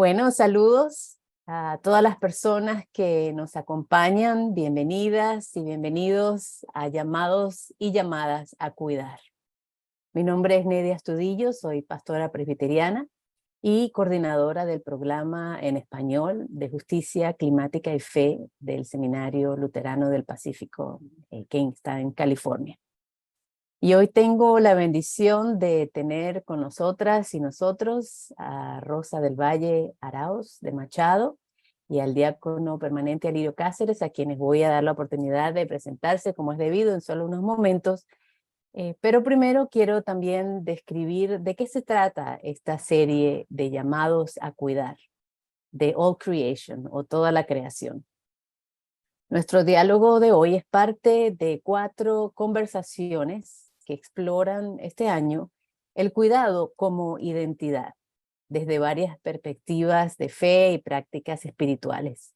Bueno, saludos a todas las personas que nos acompañan. Bienvenidas y bienvenidos a Llamados y Llamadas a Cuidar. Mi nombre es Nedia Astudillo, soy pastora presbiteriana y coordinadora del programa en español de Justicia Climática y Fe del Seminario Luterano del Pacífico, que está en California. Y hoy tengo la bendición de tener con nosotras y nosotros a Rosa del Valle Arauz de Machado y al diácono permanente Alirio Cáceres, a quienes voy a dar la oportunidad de presentarse como es debido en solo unos momentos. Pero primero quiero también describir de qué se trata esta serie de llamados a cuidar, de All Creation o toda la creación. Nuestro diálogo de hoy es parte de 4 conversaciones que exploran este año el cuidado como identidad, desde varias perspectivas de fe y prácticas espirituales.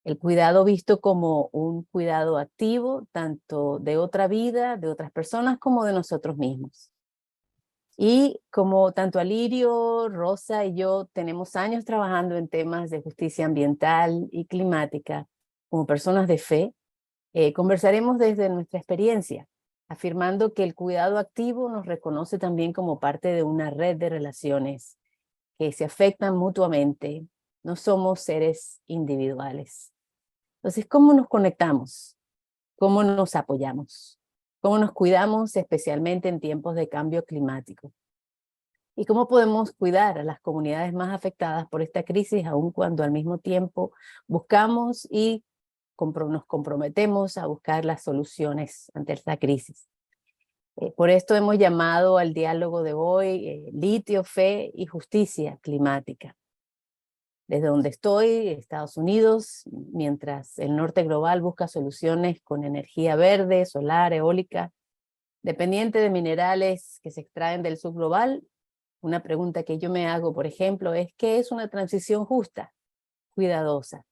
El cuidado visto como un cuidado activo, tanto de otra vida, de otras personas, como de nosotros mismos. Y como tanto Alirio, Rosa y yo tenemos años trabajando en temas de justicia ambiental y climática, como personas de fe, conversaremos desde nuestra experiencia, afirmando que el cuidado activo nos reconoce también como parte de una red de relaciones que se afectan mutuamente. No somos seres individuales. Entonces, ¿cómo nos conectamos? ¿Cómo nos apoyamos? ¿Cómo nos cuidamos, especialmente en tiempos de cambio climático? ¿Y cómo podemos cuidar a las comunidades más afectadas por esta crisis, aun cuando al mismo tiempo buscamos y nos comprometemos a buscar las soluciones ante esta crisis? Por esto hemos llamado al diálogo de hoy litio, fe y justicia climática. Desde donde estoy, Estados Unidos, mientras el norte global busca soluciones con energía verde, solar, eólica, dependiente de minerales que se extraen del subglobal, una pregunta que yo me hago, por ejemplo, es ¿qué es una transición justa, cuidadosa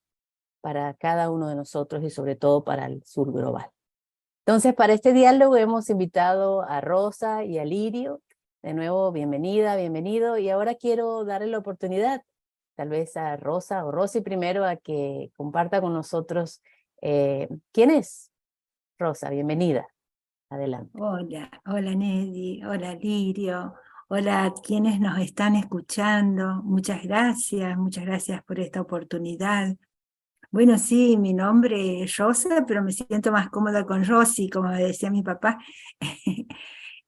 para cada uno de nosotros y sobre todo para el sur global? Entonces, para este diálogo hemos invitado a Rosa y a Lirio. De nuevo, bienvenida, bienvenido. Y ahora quiero darle la oportunidad, tal vez a Rosa o Rosy primero, a que comparta con nosotros quién es Rosa. Bienvenida. Adelante. Hola Nedi, hola Lirio, hola a quienes nos están escuchando. Muchas gracias por esta oportunidad. Bueno, sí, mi nombre es Rosa, pero me siento más cómoda con Rosy, como me decía mi papá.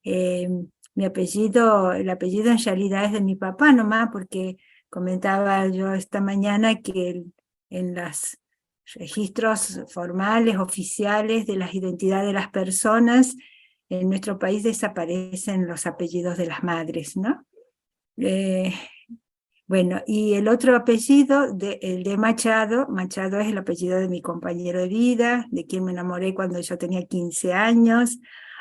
El apellido en realidad es de mi papá nomás, porque comentaba yo esta mañana que en los registros formales, oficiales de las identidades de las personas, en nuestro país desaparecen los apellidos de las madres, ¿no? Bueno, y el otro apellido, el de Machado, Machado es el apellido de mi compañero de vida, de quien me enamoré cuando yo tenía 15 años,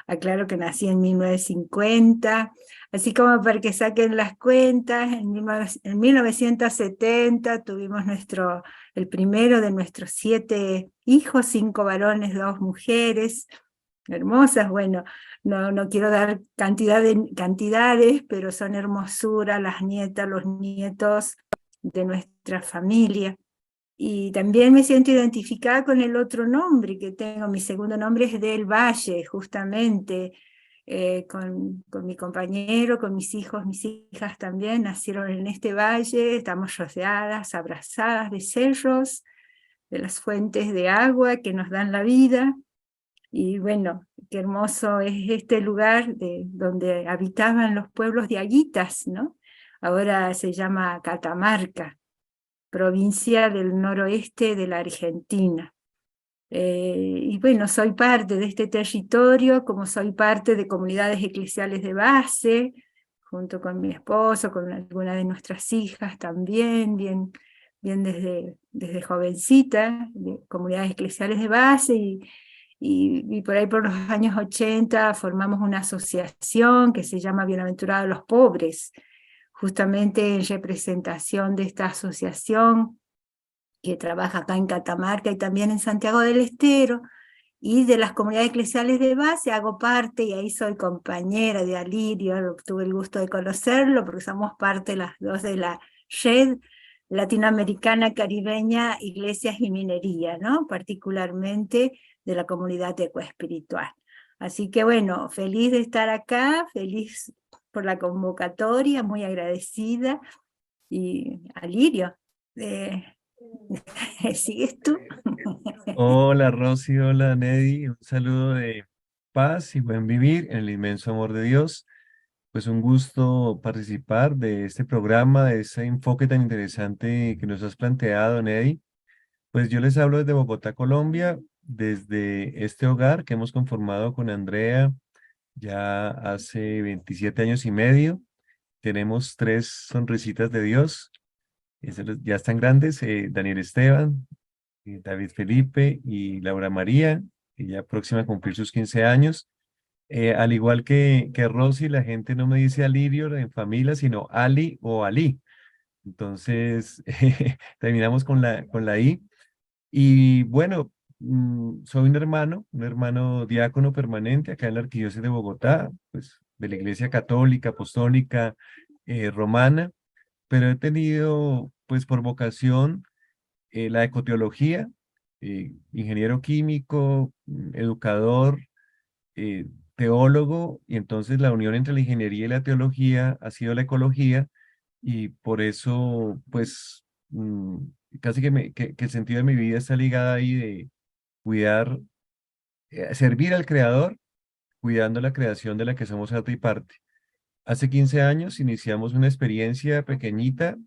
aclaro que nací en 1950, así como para que saquen las cuentas, en 1970 tuvimos el primero de nuestros 7 hijos, 5 varones, 2 mujeres, hermosas. Bueno, no quiero dar cantidades, pero son hermosura las nietas, los nietos de nuestra familia. Y también me siento identificada con el otro nombre que tengo. Mi segundo nombre es Del Valle, justamente, con mi compañero, con mis hijos, mis hijas también nacieron en este valle. Estamos rodeadas, abrazadas de cerros, de las fuentes de agua que nos dan la vida. Y bueno, qué hermoso es este lugar donde habitaban los pueblos de Aguitas, ¿no? Ahora se llama Catamarca, provincia del noroeste de la Argentina. Y bueno, soy parte de este territorio, como soy parte de comunidades eclesiales de base, junto con mi esposo, con alguna de nuestras hijas también, bien desde jovencita, de comunidades eclesiales de base, y por ahí por los años 80 formamos una asociación que se llama Bienaventurados los Pobres, justamente en representación de esta asociación que trabaja acá en Catamarca y también en Santiago del Estero, y de las comunidades eclesiales de base hago parte, y ahí soy compañera de Alirio, tuve el gusto de conocerlo, porque somos parte las dos de la red latinoamericana, caribeña, iglesias y minería, ¿no? Particularmente de la comunidad ecoespiritual. Así que bueno, feliz de estar acá, feliz por la convocatoria, muy agradecida. Y Alirio, ¿sigues tú? Hola Rosy, hola Neddy, un saludo de paz y buen vivir en el inmenso amor de Dios. Pues un gusto participar de este programa, de ese enfoque tan interesante que nos has planteado, Neddy. Pues yo les hablo desde Bogotá, Colombia, desde este hogar que hemos conformado con Andrea ya hace 27 años y medio. Tenemos tres sonrisitas de Dios, ya están grandes, Daniel Esteban, David Felipe y Laura María, que ya próxima a cumplir sus 15 años. Al igual que Rosy, la gente no me dice Alirio en familia, sino Ali o Ali. Entonces, terminamos con la I. Y bueno, soy un hermano diácono permanente acá en la Arquidiócesis de Bogotá, pues de la Iglesia Católica, Apostólica, Romana, pero he tenido, pues por vocación, la ecoteología, ingeniero químico, educador, eh, teólogo, y entonces la unión entre la ingeniería y la teología ha sido la ecología, y por eso, pues, casi que el sentido de mi vida está ligado ahí de cuidar, servir al Creador, cuidando la creación de la que somos parte y parte. Hace 15 años iniciamos una experiencia pequeñita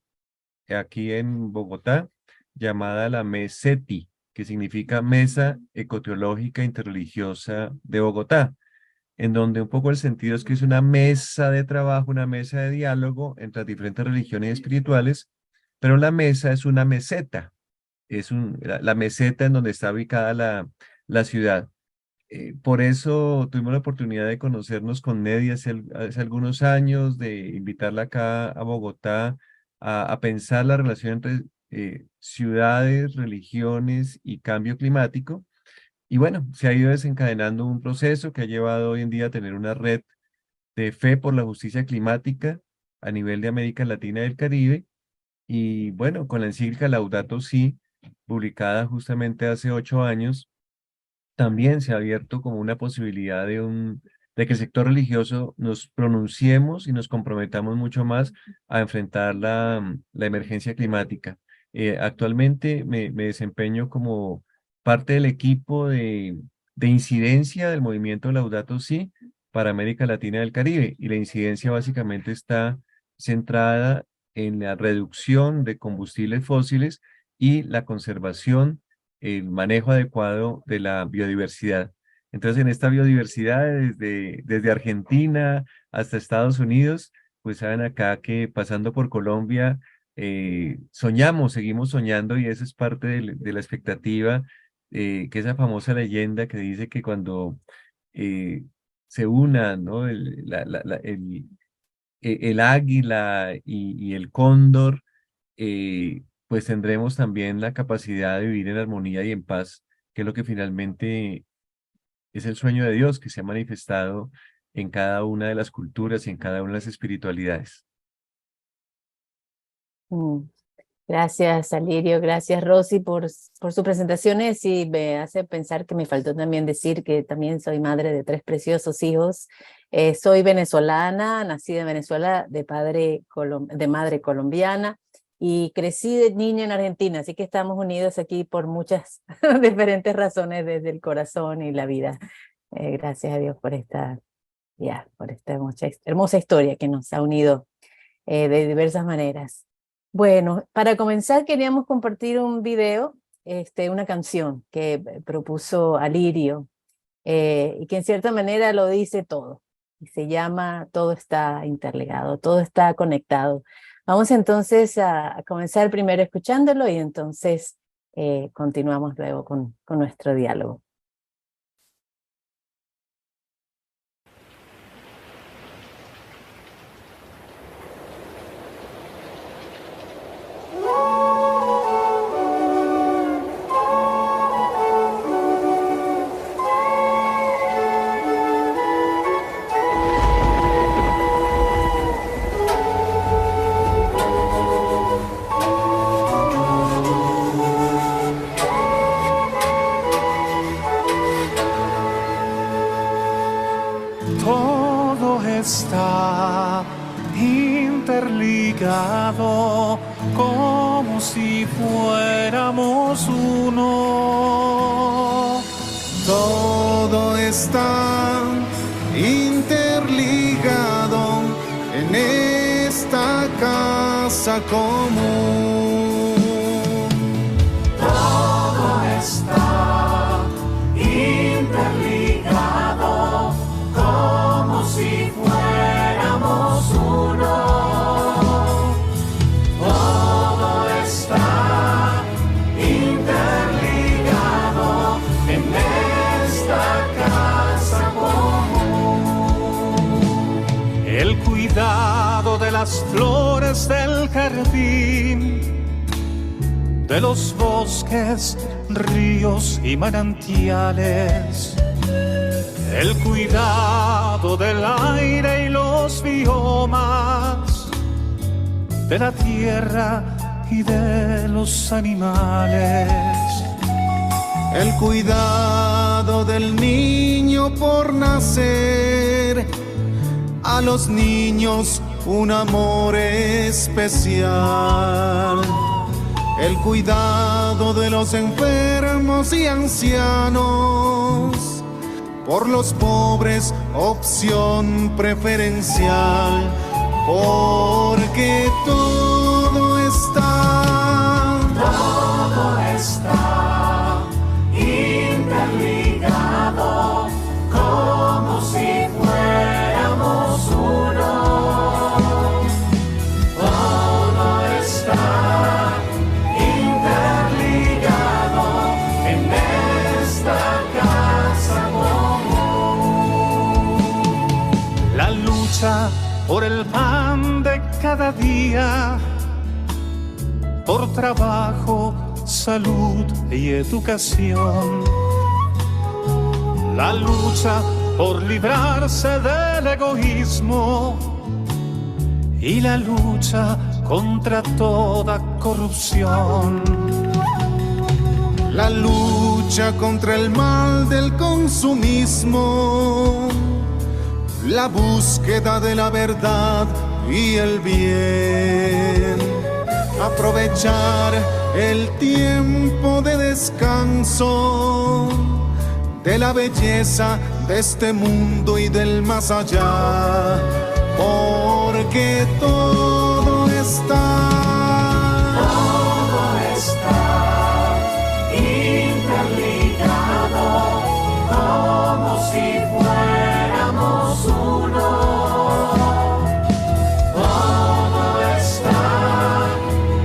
aquí en Bogotá, llamada la MESETI, que significa Mesa Ecoteológica Interreligiosa de Bogotá, en donde un poco el sentido es que es una mesa de trabajo, una mesa de diálogo entre las diferentes religiones espirituales, pero la mesa es una meseta, la meseta en donde está ubicada la ciudad. Por eso tuvimos la oportunidad de conocernos con Neddy hace algunos años, de invitarla acá a Bogotá a pensar la relación entre ciudades, religiones y cambio climático. Y bueno, se ha ido desencadenando un proceso que ha llevado hoy en día a tener una red de fe por la justicia climática a nivel de América Latina y el Caribe. Y bueno, con la encíclica Laudato Si, publicada justamente hace 8 años, también se ha abierto como una posibilidad de que el sector religioso nos pronunciemos y nos comprometamos mucho más a enfrentar la emergencia climática. Actualmente me desempeño como parte del equipo de incidencia del movimiento Laudato Si para América Latina y el Caribe, y la incidencia básicamente está centrada en la reducción de combustibles fósiles y la conservación, el manejo adecuado de la biodiversidad. Entonces, en esta biodiversidad, desde Argentina hasta Estados Unidos, pues saben acá que pasando por Colombia, soñamos, seguimos soñando, y eso es parte de la expectativa, que esa famosa leyenda que dice que cuando eh, se unan, ¿no? El águila y el cóndor, pues tendremos también la capacidad de vivir en armonía y en paz, que es lo que finalmente es el sueño de Dios que se ha manifestado en cada una de las culturas y en cada una de las espiritualidades. Mm. Gracias, Alirio, gracias, Rosy, por sus presentaciones, y me hace pensar que me faltó también decir que también soy madre de tres preciosos hijos. Soy venezolana, nací en Venezuela, de madre colombiana, y crecí de niña en Argentina, así que estamos unidos aquí por muchas diferentes razones desde el corazón y la vida. Gracias a Dios por por esta hermosa historia que nos ha unido de diversas maneras. Bueno, para comenzar queríamos compartir un video, una canción que propuso Alirio, y que en cierta manera lo dice todo, y se llama Todo está interligado, todo está conectado. Vamos entonces a comenzar primero escuchándolo, y entonces continuamos luego con nuestro diálogo. está interligado como si fuéramos uno. Todo está interligado en esta casa común. Todo está interligado como si fuéramos uno. Todo está interligado en esta casa común. El cuidado de las flores del jardín, de los bosques, ríos y manantiales, el cuidado del aire y los biomas, de la tierra y de los animales, El cuidado del niño por nacer, a los niños un amor especial. El cuidado de los enfermos y ancianos, por los pobres opción preferencial, porque todo está interligado como si fuéramos uno. Todo está interligado en esta casa común. La lucha por el pan de cada día, por trabajo, salud y educación. La lucha por librarse del egoísmo y la lucha contra toda corrupción. la lucha contra el mal del consumismo, la búsqueda de la verdad y el bien. Aprovechar el tiempo de descanso, de la belleza de este mundo y del más allá, porque todo está interligado como si fuéramos uno. Todo está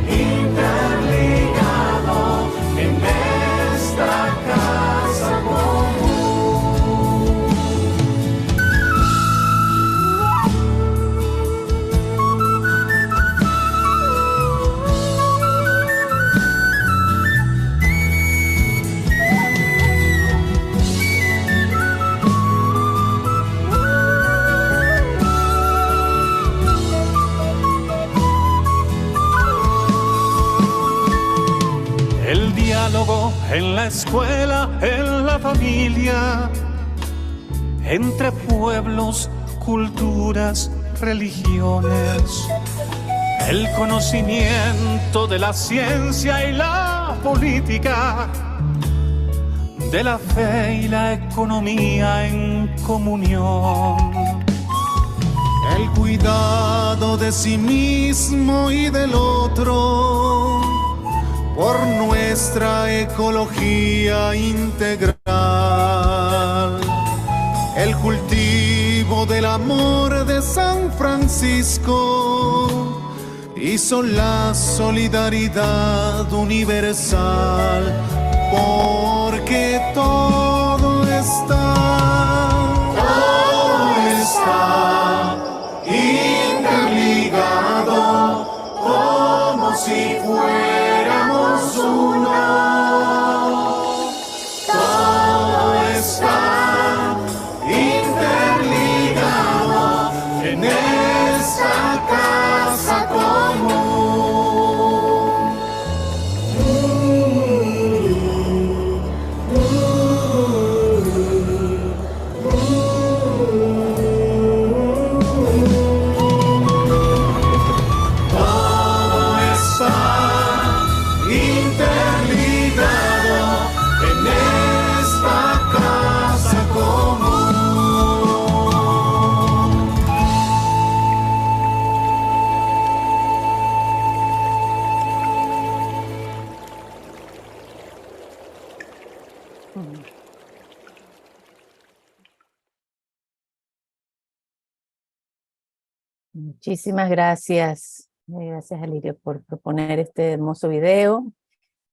interligado en esta casa común. El diálogo en la escuela, en la familia, entre pueblos, culturas, religiones. El conocimiento de la ciencia y la política, de la fe y la economía en comunión. el cuidado de sí mismo y del otro, por nuestra ecología integral. El cultivo del amor de San Francisco hizo la solidaridad universal, porque todo está interligado como si fuéramos uno. Todo está interligado en esta casa común. Mm. Muchísimas gracias. Gracias, Alirio, por proponer este hermoso video.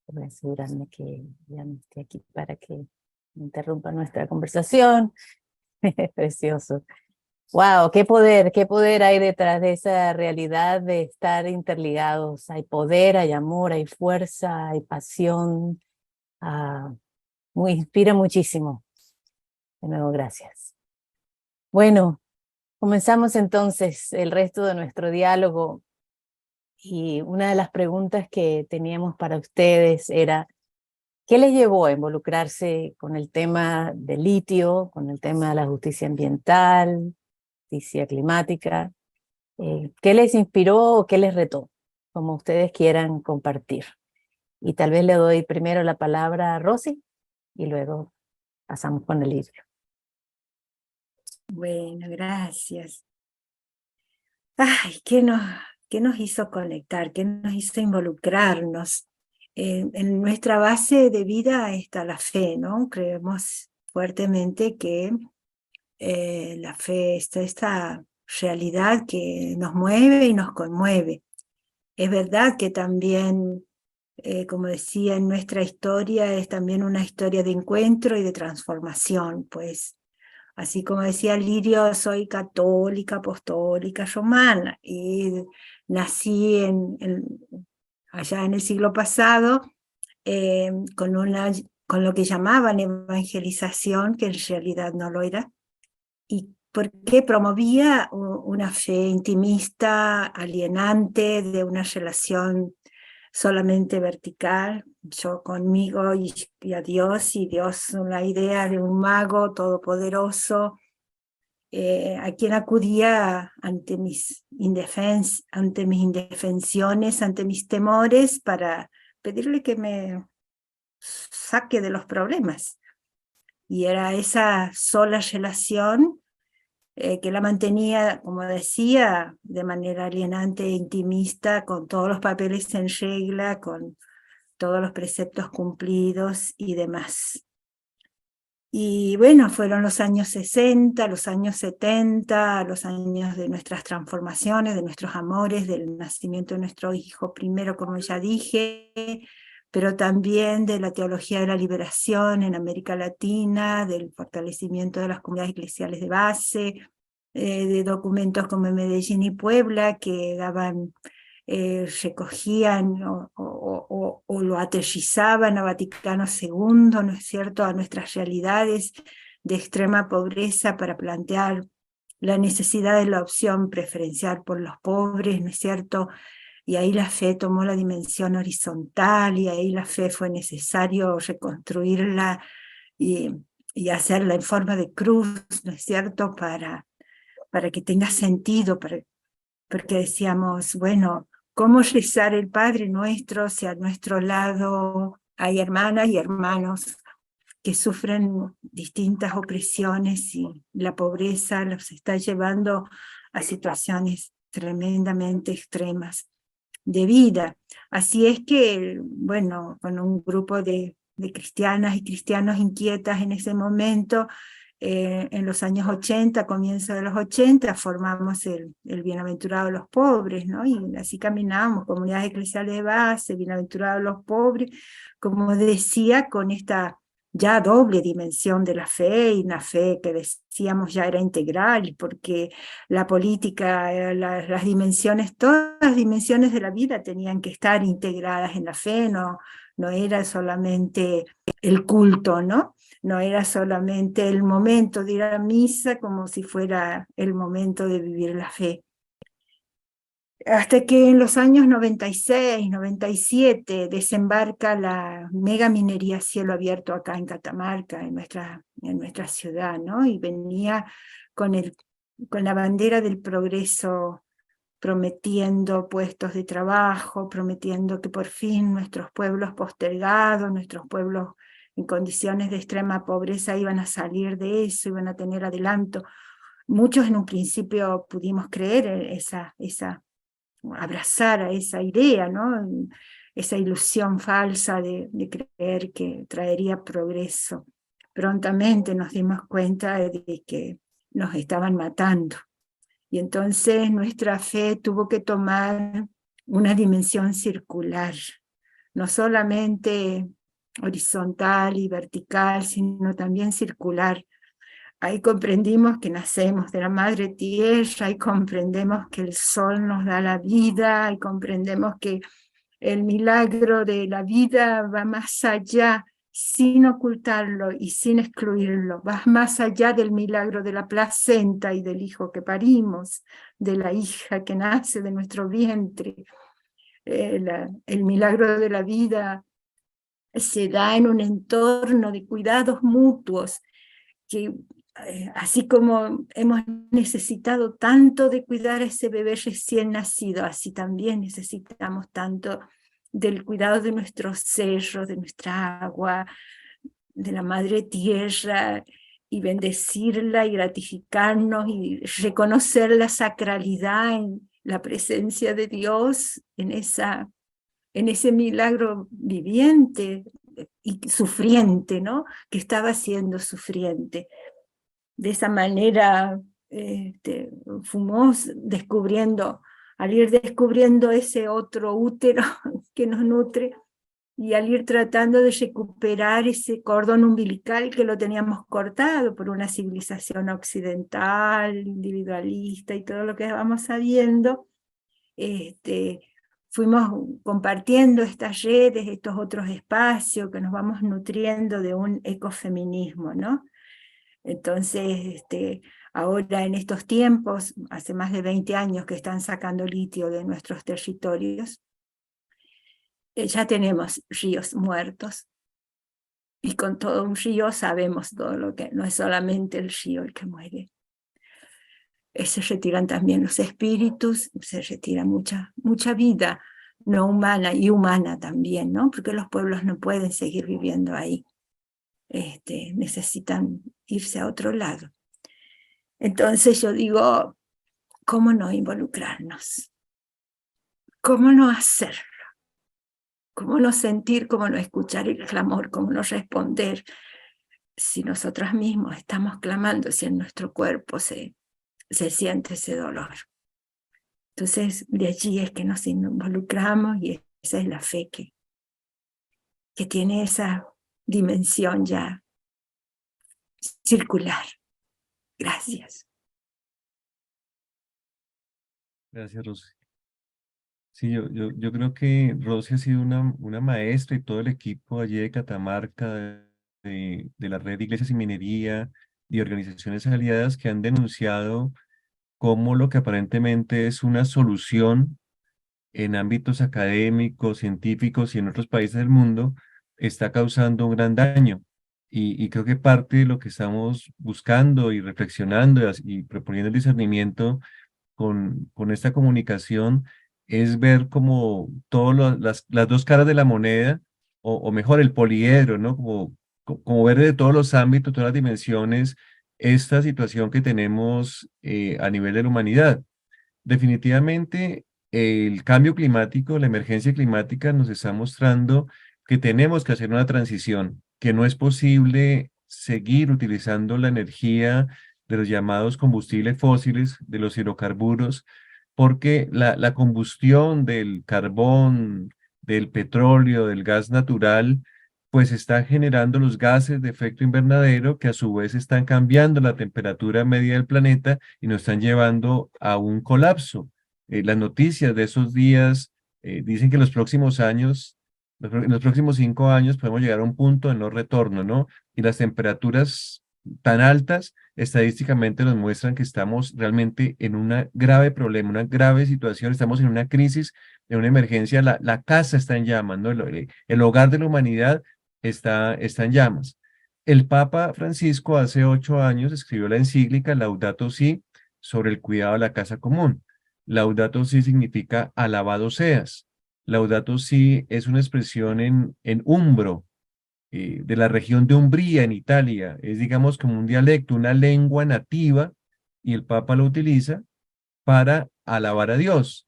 Voy a asegurarme que ya no esté aquí para que interrumpa nuestra conversación. Precioso. Wow, qué poder hay detrás de esa realidad de estar interligados. Hay poder, hay amor, hay fuerza, hay pasión. Inspira muchísimo. De nuevo, gracias. Bueno, comenzamos entonces el resto de nuestro diálogo. Y una de las preguntas que teníamos para ustedes era, ¿qué les llevó a involucrarse con el tema del litio, con el tema de la justicia ambiental, justicia climática? ¿Qué les inspiró o qué les retó? Como ustedes quieran compartir. Y tal vez le doy primero la palabra a Rosy y luego pasamos con el libro. Bueno, gracias. Ay, ¿qué nos hizo conectar? ¿Qué nos hizo involucrarnos? En nuestra base de vida está la fe, ¿no? Creemos fuertemente que la fe es esta realidad que nos mueve y nos conmueve. Es verdad que también, como decía, en nuestra historia es también una historia de encuentro y de transformación, pues así como decía Lirio, soy católica, apostólica, romana, y nací allá en el siglo pasado con lo que llamaban evangelización, que en realidad no lo era, y porque promovía una fe intimista, alienante, de una relación solamente vertical, yo conmigo y a Dios, y Dios una idea de un mago todopoderoso, a quien acudía ante mis indefensiones, ante mis temores, para pedirle que me saque de los problemas. Y era esa sola relación que la mantenía, como decía, de manera alienante e intimista, con todos los papeles en regla, con todos los preceptos cumplidos y demás. Y bueno, fueron los años 60, los años 70, los años de nuestras transformaciones, de nuestros amores, del nacimiento de nuestro hijo primero, como ya dije, pero también de la teología de la liberación en América Latina, del fortalecimiento de las comunidades eclesiales de base, de documentos como en Medellín y Puebla que daban, recogían o lo aterrizaban a Vaticano II, ¿no es cierto?, a nuestras realidades de extrema pobreza para plantear la necesidad de la opción preferencial por los pobres, ¿no es cierto?, y ahí la fe tomó la dimensión horizontal, y ahí la fe fue necesario reconstruirla y hacerla en forma de cruz, ¿no es cierto?, para que tenga sentido, porque decíamos, bueno, ¿cómo rezar el Padre Nuestro si a nuestro lado hay hermanas y hermanos que sufren distintas opresiones y la pobreza los está llevando a situaciones tremendamente extremas de vida? Así es que, bueno, con un grupo de cristianas y cristianos inquietas en ese momento, en los años 80, comienzo de los 80, formamos el Bienaventurado de los Pobres, ¿no? Y así caminamos, comunidades eclesiales de base, Bienaventurado de los Pobres, como decía, con esta ya doble dimensión de la fe, y una fe que decíamos ya era integral, porque la política, las dimensiones, todas las dimensiones de la vida tenían que estar integradas en la fe, no era solamente el culto, ¿no? No era solamente el momento de ir a misa como si fuera el momento de vivir la fe. Hasta que en los años 96, 97 desembarca la mega minería a cielo abierto acá en Catamarca, en nuestra ciudad, ¿no? Y venía con la bandera del progreso, prometiendo puestos de trabajo, prometiendo que por fin nuestros pueblos postergados, nuestros pueblos en condiciones de extrema pobreza iban a salir de eso, iban a tener adelanto. Muchos en un principio pudimos creer abrazar a esa idea, ¿no? Esa ilusión falsa de creer que traería progreso. prontamente nos dimos cuenta de que nos estaban matando. Y entonces nuestra fe tuvo que tomar una dimensión circular, no solamente horizontal y vertical, sino también circular. Ahí comprendimos que nacemos de la madre tierra, ahí comprendemos que el sol nos da la vida, ahí comprendemos que el milagro de la vida va más allá, sin ocultarlo y sin excluirlo, va más allá del milagro de la placenta y del hijo que parimos, de la hija que nace de nuestro vientre. El milagro de la vida se da en un entorno de cuidados mutuos, que así como hemos necesitado tanto de cuidar a ese bebé recién nacido, así también necesitamos tanto del cuidado de nuestros cerros, de nuestra agua, de la madre tierra, y bendecirla y gratificarnos y reconocer la sacralidad en la presencia de Dios, en ese milagro viviente y sufriente, ¿no? Que estaba siendo sufriente. De esa manera fuimos descubriendo, al ir descubriendo ese otro útero que nos nutre, y al ir tratando de recuperar ese cordón umbilical que lo teníamos cortado por una civilización occidental, individualista y todo lo que vamos sabiendo, fuimos compartiendo estas redes, estos otros espacios que nos vamos nutriendo de un ecofeminismo, ¿no? Entonces, ahora en estos tiempos, hace más de 20 años que están sacando litio de nuestros territorios, ya tenemos ríos muertos, y con todo un río sabemos todo lo que, no es solamente el río el que muere. Se retiran también los espíritus, se retira mucha vida no humana y humana también, ¿no? Porque los pueblos no pueden seguir viviendo ahí. Necesitan irse a otro lado. Entonces yo digo, ¿cómo no involucrarnos? ¿Cómo no hacerlo? ¿Cómo no sentir, cómo no escuchar el clamor, cómo no responder si nosotros mismos estamos clamando, si en nuestro cuerpo se siente ese dolor? Entonces de allí es que nos involucramos, y esa es la fe que tiene esa dimensión ya circular. Gracias. Gracias, Rosy. Sí, yo creo que Rosy ha sido una maestra, y todo el equipo allí de Catamarca, de la red de iglesias y minería y organizaciones aliadas, que han denunciado cómo lo que aparentemente es una solución en ámbitos académicos, científicos y en otros países del mundo, está causando un gran daño. Y creo que parte de lo que estamos buscando y reflexionando y proponiendo el discernimiento con esta comunicación es ver como las dos caras de la moneda, o mejor, el poliedro, ¿no? Como ver de todos los ámbitos, todas las dimensiones, esta situación que tenemos a nivel de la humanidad. Definitivamente, el cambio climático, la emergencia climática nos está mostrando que tenemos que hacer una transición, que no es posible seguir utilizando la energía de los llamados combustibles fósiles, de los hidrocarburos, porque la combustión del carbón, del petróleo, del gas natural, pues está generando los gases de efecto invernadero, que a su vez están cambiando la temperatura media del planeta y nos están llevando a un colapso. Las noticias de esos días dicen que en los próximos años, en los próximos 5 años, podemos llegar a un punto de no retorno, ¿no? Y las temperaturas tan altas estadísticamente nos muestran que estamos realmente en un grave problema, una grave situación, estamos en una crisis, en una emergencia, la casa está en llamas, ¿no? El hogar de la humanidad está en llamas. El Papa Francisco hace 8 años escribió la encíclica Laudato Si sobre el cuidado de la casa común. Laudato Si significa alabado seas. Laudato Si es una expresión en umbro, de la región de Umbría en Italia. Es, digamos, como un dialecto, una lengua nativa, y el Papa lo utiliza para alabar a Dios.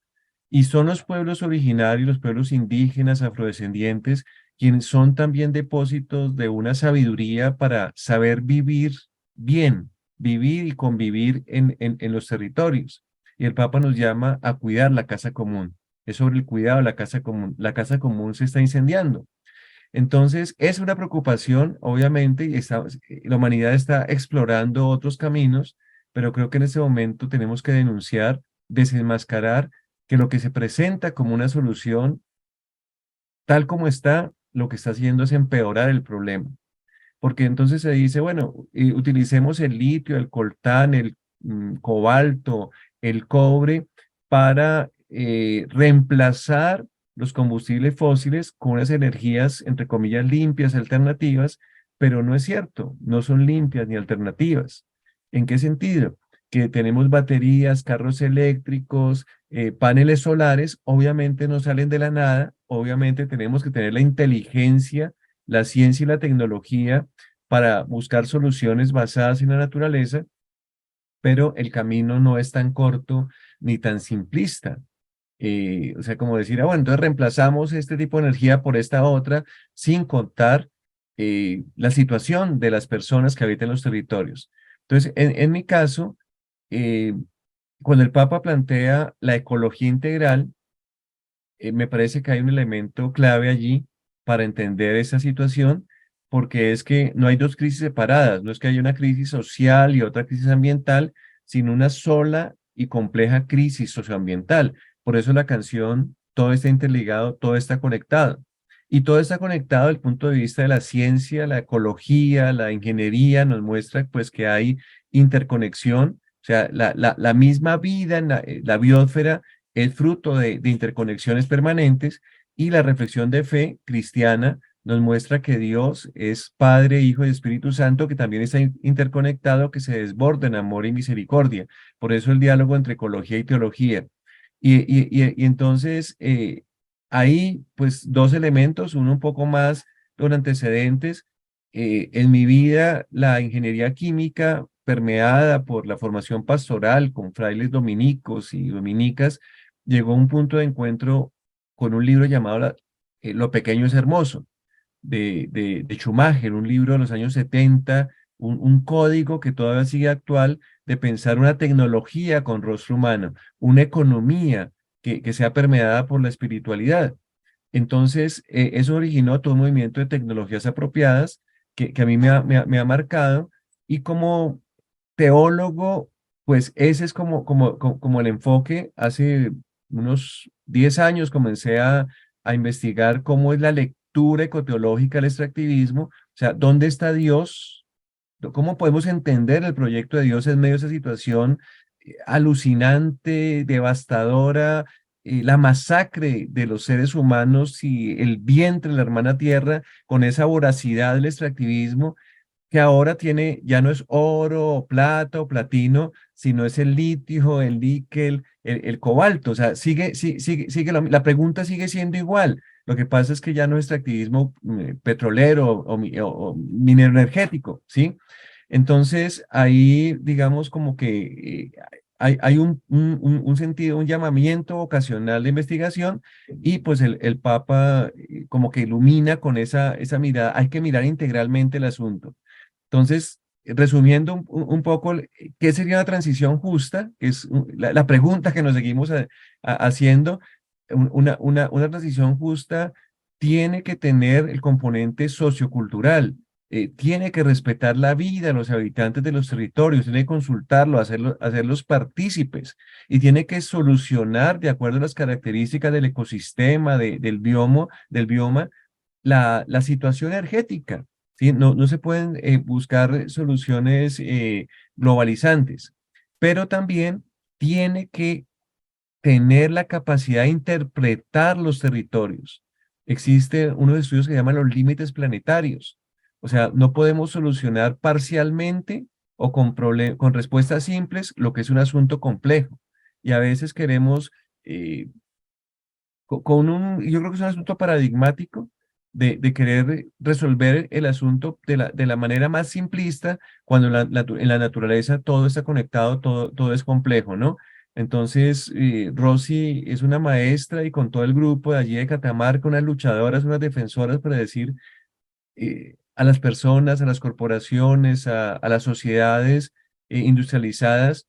Y son los pueblos originarios, los pueblos indígenas, afrodescendientes, quienes son también depósitos de una sabiduría para saber vivir bien, vivir y convivir en los territorios. Y el Papa nos llama a cuidar la casa común. Es sobre el cuidado de la casa común. La casa común se está incendiando. Entonces, es una preocupación, obviamente, y la humanidad está explorando otros caminos, pero creo que en este momento tenemos que denunciar, desenmascarar que lo que se presenta como una solución, tal como está, lo que está haciendo es empeorar el problema. Porque entonces se dice, bueno, utilicemos el litio, el coltán, el cobalto, el cobre para reemplazar los combustibles fósiles con unas energías, entre comillas, limpias, alternativas, pero no es cierto, no son limpias ni alternativas. ¿En qué sentido? Que tenemos baterías, carros eléctricos, paneles solares, obviamente no salen de la nada, obviamente tenemos que tener la inteligencia, la ciencia y la tecnología para buscar soluciones basadas en la naturaleza, pero el camino no es tan corto ni tan simplista. O sea, como decir, bueno, entonces reemplazamos este tipo de energía por esta otra, sin contar la situación de las personas que habitan los territorios. Entonces, en mi caso, eh, cuando el Papa plantea la ecología integral, me parece que hay un elemento clave allí para entender esa situación, porque es que no hay dos crisis separadas, no es que haya una crisis social y otra crisis ambiental, sino una sola y compleja crisis socioambiental. Por eso la canción, todo está interligado, todo está conectado. Y todo está conectado desde el punto de vista de la ciencia, la ecología, la ingeniería, nos muestra pues que hay interconexión, o sea, la misma vida en la biosfera es fruto de interconexiones permanentes, y la reflexión de fe cristiana nos muestra que Dios es Padre, Hijo y Espíritu Santo, que también está interconectado, que se desborda en amor y misericordia. Por eso el diálogo entre ecología y teología. Y entonces hay pues dos elementos, uno un poco más con antecedentes. En mi vida, la ingeniería química, permeada por la formación pastoral con frailes dominicos y dominicas, llegó a un punto de encuentro con un libro llamado Lo pequeño es hermoso, de Schumacher, un libro de los años 70, un código que todavía sigue actual de pensar una tecnología con rostro humano, una economía que sea permeada por la espiritualidad. Entonces, eso originó todo un movimiento de tecnologías apropiadas que a mí me ha marcado, y como teólogo, pues ese es como el enfoque. Hace unos 10 años comencé a investigar cómo es la lectura ecoteológica del extractivismo, o sea, ¿dónde está Dios? ¿Cómo podemos entender el proyecto de Dios en medio de esa situación alucinante, devastadora, la masacre de los seres humanos y el vientre de la hermana tierra, con esa voracidad del extractivismo, que ahora tiene, ya no es oro o plata o platino, sino es el litio, el níquel, el cobalto? O sea, sigue la pregunta sigue siendo igual. Lo que pasa es que ya no es extractivismo petrolero o minero energético, ¿sí? Entonces, ahí, digamos, como que hay un sentido, un llamamiento vocacional de investigación, y pues el Papa como que ilumina con esa mirada. Hay que mirar integralmente el asunto. Entonces, resumiendo poco, ¿qué sería una transición justa? Que es la pregunta que nos seguimos haciendo. Una transición justa tiene que tener el componente sociocultural, tiene que respetar la vida de los habitantes de los territorios, tiene que consultarlos, hacerlos partícipes, y tiene que solucionar de acuerdo a las características del ecosistema, del bioma, la situación energética. ¿Sí? No se pueden buscar soluciones globalizantes, pero también tiene que tener la capacidad de interpretar los territorios. Existe unos estudios que llaman los límites planetarios. O sea, no podemos solucionar parcialmente o con respuestas simples lo que es un asunto complejo. Y a veces queremos, yo creo que es un asunto paradigmático de querer resolver el asunto de la manera más simplista, cuando en la naturaleza todo está conectado, todo es complejo, ¿no? Entonces, Rosy es una maestra y con todo el grupo de allí de Catamarca, unas luchadoras, unas defensoras para decir a las personas, a las corporaciones, a las sociedades industrializadas,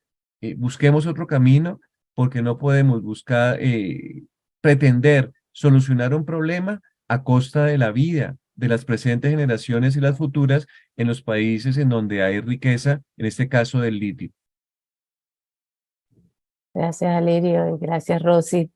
busquemos otro camino porque no podemos buscar, pretender solucionar un problema a costa de la vida de las presentes generaciones y las futuras en los países en donde hay riqueza, en este caso del litio. Gracias, Alirio, y gracias, Rosy.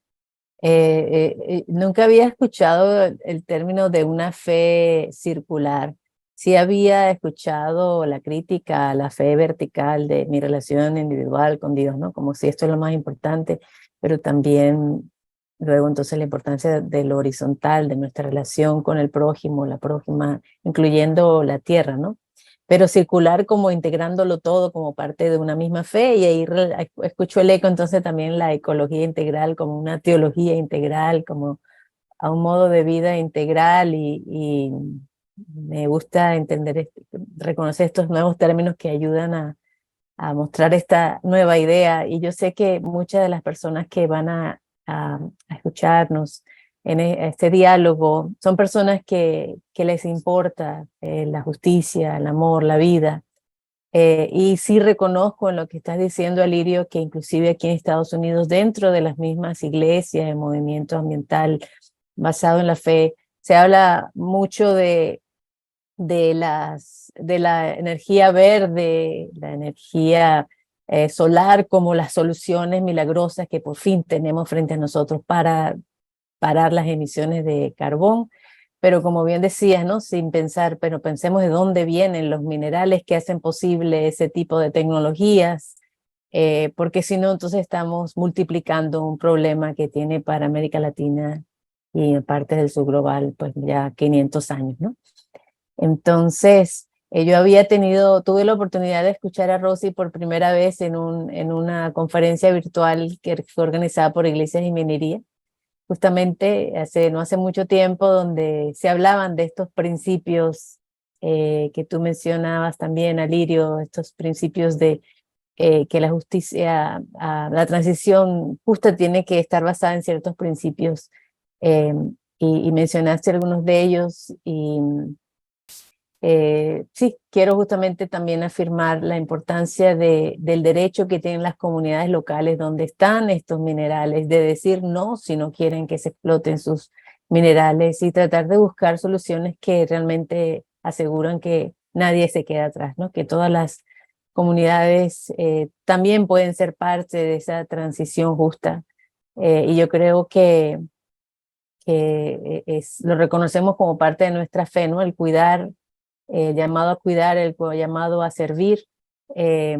Nunca había escuchado el término de una fe circular. Sí había escuchado la crítica a la fe vertical de mi relación individual con Dios, ¿no? Como si esto es lo más importante, pero también luego entonces la importancia de lo horizontal, de nuestra relación con el prójimo, la prójima, incluyendo la tierra, ¿no? Pero circular como integrándolo todo como parte de una misma fe, y ahí escucho el eco entonces también la ecología integral como una teología integral, como a un modo de vida integral, y me gusta entender, reconocer estos nuevos términos que ayudan a mostrar esta nueva idea, y yo sé que muchas de las personas que van a escucharnos en este diálogo son personas que les importa la justicia, el amor, la vida. Y sí reconozco en lo que estás diciendo, Alirio, que inclusive aquí en Estados Unidos, dentro de las mismas iglesias, el movimiento ambiental basado en la fe, se habla mucho de la energía verde, la energía solar, como las soluciones milagrosas que por fin tenemos frente a nosotros para parar las emisiones de carbón. Pero como bien decías, ¿no? Sin pensar, pero pensemos de dónde vienen los minerales que hacen posible ese tipo de tecnologías, porque si no, entonces estamos multiplicando un problema que tiene para América Latina y en partes del sur global, pues ya 500 años, ¿no? Entonces, yo tuve la oportunidad de escuchar a Rosy por primera vez en una conferencia virtual que fue organizada por Iglesias y Minería, justamente no hace mucho tiempo, donde se hablaban de estos principios que tú mencionabas también, Alirio, estos principios de que la justicia, la transición justa tiene que estar basada en ciertos principios, eh, y mencionaste algunos de ellos, y sí, quiero justamente también afirmar la importancia del derecho que tienen las comunidades locales donde están estos minerales, de decir no si no quieren que se exploten sus minerales, y tratar de buscar soluciones que realmente aseguran que nadie se queda atrás, ¿no? Que todas las comunidades también pueden ser parte de esa transición justa. Y yo creo que lo reconocemos como parte de nuestra fe, ¿no? El cuidar, llamado a cuidar, el llamado a servir, eh,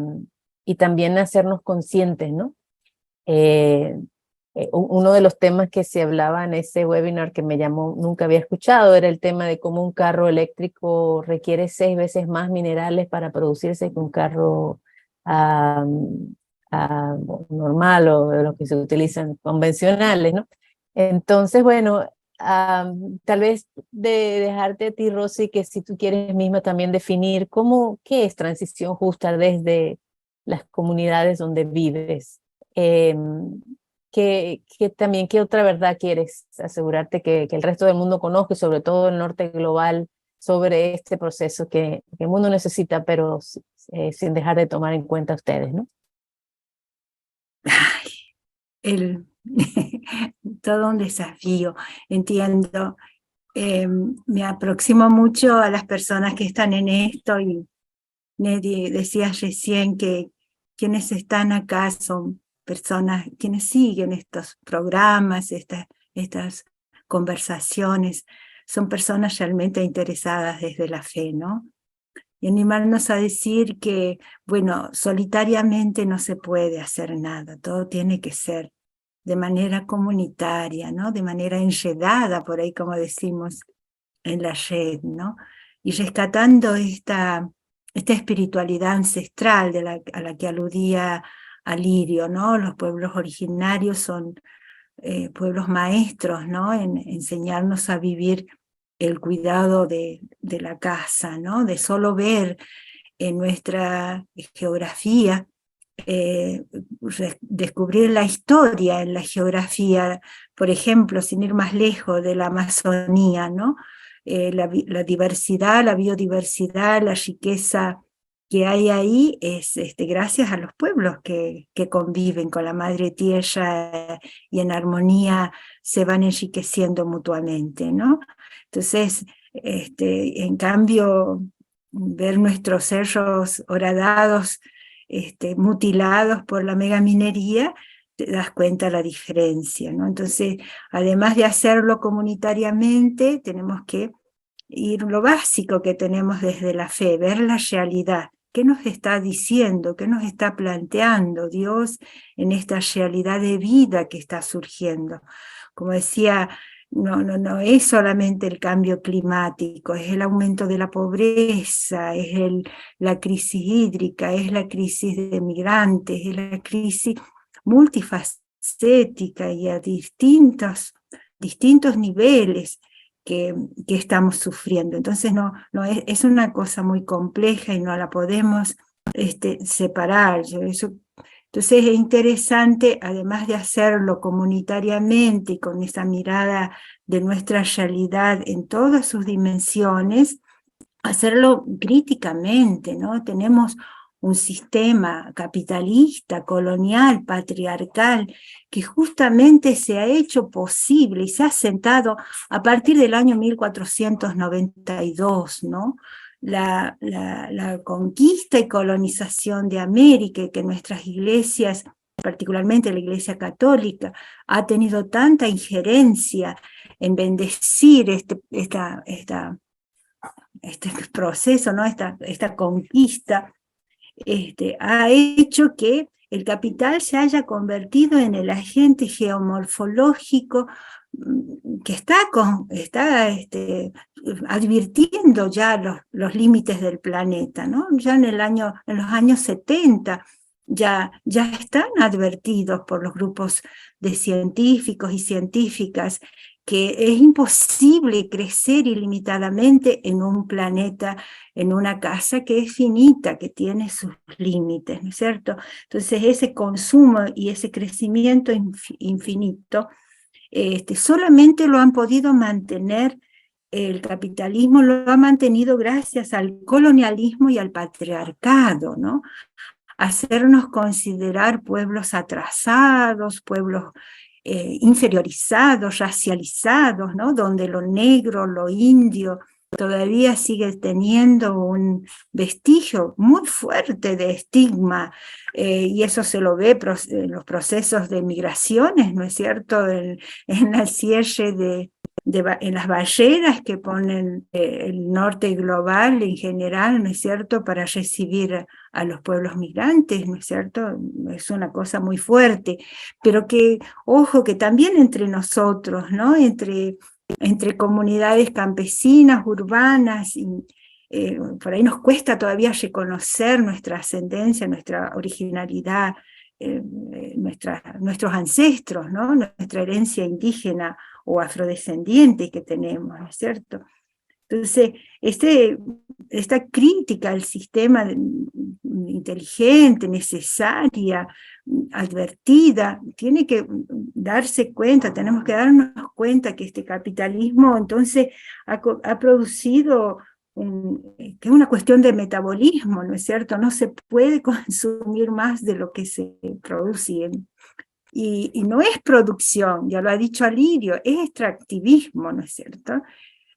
y también hacernos conscientes, ¿no? Uno de los temas que se hablaba en ese webinar que me llamó, nunca había escuchado, era el tema de cómo un carro eléctrico requiere 6 veces más minerales para producirse que un carro normal, o de los que se utilizan convencionales, ¿no? Entonces, bueno, tal vez de dejarte a ti, Rosy, que si tú quieres misma también definir qué es transición justa desde las comunidades donde vives. También, ¿qué otra verdad quieres asegurarte que el resto del mundo conozca, y sobre todo el norte global, sobre este proceso que el mundo necesita, pero sin dejar de tomar en cuenta a ustedes, ¿no? Todo un desafío, entiendo. Me aproximo mucho a las personas que están en esto, y Neddy decía recién que quienes están acá son personas, quienes siguen estos programas, estas conversaciones, son personas realmente interesadas desde la fe, ¿no? Y animarnos a decir que, bueno, solitariamente no se puede hacer nada, todo tiene que ser de manera comunitaria, ¿no? De manera enredada, por ahí como decimos en la red, ¿no? Y rescatando esta espiritualidad ancestral a la que aludía Alirio, ¿no? Los pueblos originarios son pueblos maestros, ¿no? En enseñarnos a vivir el cuidado de la casa, ¿no? De solo ver en nuestra geografía descubrir la historia en la geografía, por ejemplo, sin ir más lejos, de la Amazonía, ¿no? La diversidad, la biodiversidad, la riqueza que hay ahí es gracias a los pueblos que conviven con la madre tierra y en armonía se van enriqueciendo mutuamente, ¿no? Entonces, en cambio, ver nuestros cerros horadados, mutilados por la megaminería, te das cuenta la diferencia, ¿no? Entonces, además de hacerlo comunitariamente, tenemos que ir lo básico que tenemos desde la fe, ver la realidad. ¿Qué nos está diciendo? ¿Qué nos está planteando Dios en esta realidad de vida que está surgiendo? Como decía, no es solamente el cambio climático, es el aumento de la pobreza, es la crisis hídrica, es la crisis de migrantes, es la crisis multifacética y a distintos niveles que estamos sufriendo. Entonces es una cosa muy compleja y no la podemos separar. Entonces es interesante, además de hacerlo comunitariamente y con esa mirada de nuestra realidad en todas sus dimensiones, hacerlo críticamente, ¿no? Tenemos un sistema capitalista, colonial, patriarcal, que justamente se ha hecho posible y se ha sentado a partir del año 1492, ¿no? La conquista y colonización de América, y que nuestras iglesias, particularmente la Iglesia Católica, ha tenido tanta injerencia en bendecir este proceso, ¿no? esta conquista, ha hecho que el capital se haya convertido en el agente geomorfológico que está advirtiendo ya los límites del planeta, ¿no? Ya en los años 70 ya están advertidos por los grupos de científicos y científicas que es imposible crecer ilimitadamente en un planeta, en una casa que es finita, que tiene sus límites, ¿no es cierto? Entonces ese consumo y ese crecimiento infinito solamente lo han podido mantener, el capitalismo lo ha mantenido gracias al colonialismo y al patriarcado, ¿no? Hacernos considerar pueblos atrasados, pueblos inferiorizados, racializados, ¿no? Donde lo negro, lo indio, todavía sigue teniendo un vestigio muy fuerte de estigma, y eso se lo ve en los procesos de migraciones, ¿no es cierto? En el cierre en las barreras que ponen el norte global en general, ¿no es cierto?, para recibir a los pueblos migrantes, ¿no es cierto? Es una cosa muy fuerte, pero que, ojo, que también entre nosotros, ¿no?, entre comunidades campesinas, urbanas, y, por ahí nos cuesta todavía reconocer nuestra ascendencia, nuestra originalidad, nuestros ancestros, ¿no?, nuestra herencia indígena o afrodescendiente que tenemos, ¿no es cierto? Entonces, esta crítica al sistema inteligente, necesaria, advertida, tiene que darse cuenta, tenemos que darnos cuenta que este capitalismo entonces ha producido que es una cuestión de metabolismo, ¿no es cierto? No se puede consumir más de lo que se produce. Y no es producción, ya lo ha dicho Alirio, es extractivismo, ¿no es cierto?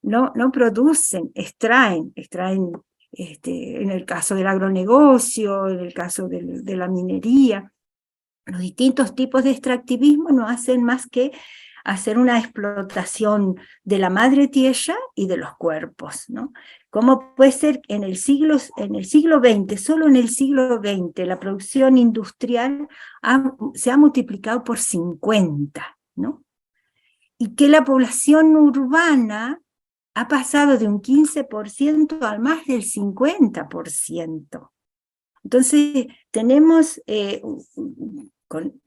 No producen, extraen, en el caso del agronegocio, en el caso de la minería. Los distintos tipos de extractivismo no hacen más que hacer una explotación de la madre tierra y de los cuerpos, ¿no? ¿Cómo puede ser en el siglo XX, solo en el siglo XX, la producción industrial se ha multiplicado por 50, ¿no? Y que la población urbana ha pasado de un 15% a más del 50%. Entonces tenemos,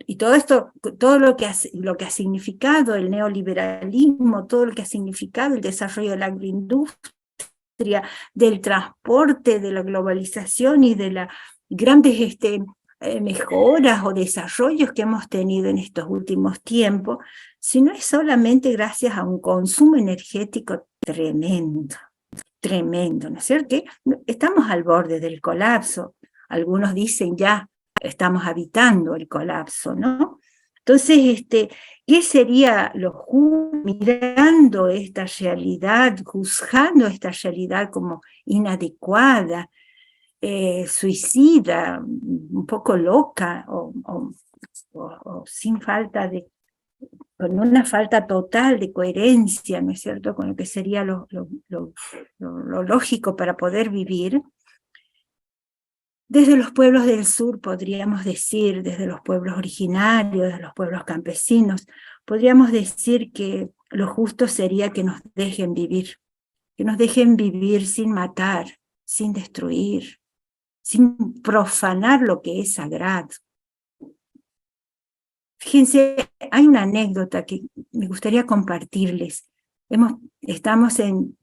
y todo esto, todo lo que ha significado el neoliberalismo, todo lo que ha significado el desarrollo de la agroindustria, del transporte, de la globalización y de las grandes mejoras o desarrollos que hemos tenido en estos últimos tiempos, sino es solamente gracias a un consumo energético tremendo, tremendo, ¿no es cierto? Estamos al borde del colapso. Algunos dicen ya estamos habitando el colapso, ¿no? Entonces, ¿qué sería lo justo mirando esta realidad, juzgando esta realidad como inadecuada, suicida, un poco loca o sin falta de, con una falta total de coherencia, ¿no es cierto?, con lo que sería lo lógico para poder vivir? Desde los pueblos del sur, podríamos decir, desde los pueblos originarios, desde los pueblos campesinos, podríamos decir que lo justo sería que nos dejen vivir sin matar, sin destruir, sin profanar lo que es sagrado. Fíjense, hay una anécdota que me gustaría compartirles. Estamos en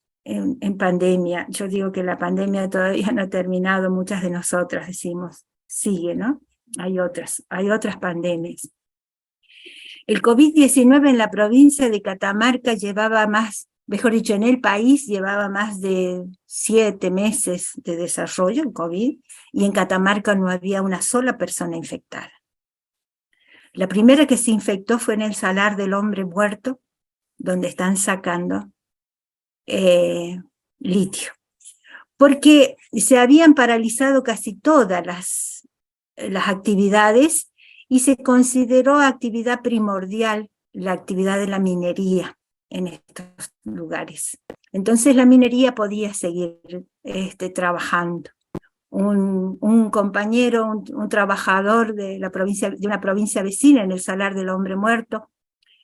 pandemia. Yo digo que la pandemia todavía no ha terminado, muchas de nosotras decimos, sigue, ¿no? Hay otras pandemias. El COVID-19 en la provincia de Catamarca llevaba mejor dicho, en el país llevaba más de 7 meses de desarrollo, el COVID, y en Catamarca no había una sola persona infectada. La primera que se infectó fue en el Salar del Hombre Muerto, donde están sacando litio, porque se habían paralizado casi todas las actividades y se consideró actividad primordial la actividad de la minería en estos lugares. Entonces la minería podía seguir trabajando. Un compañero, un trabajador de una provincia vecina en el Salar del Hombre Muerto,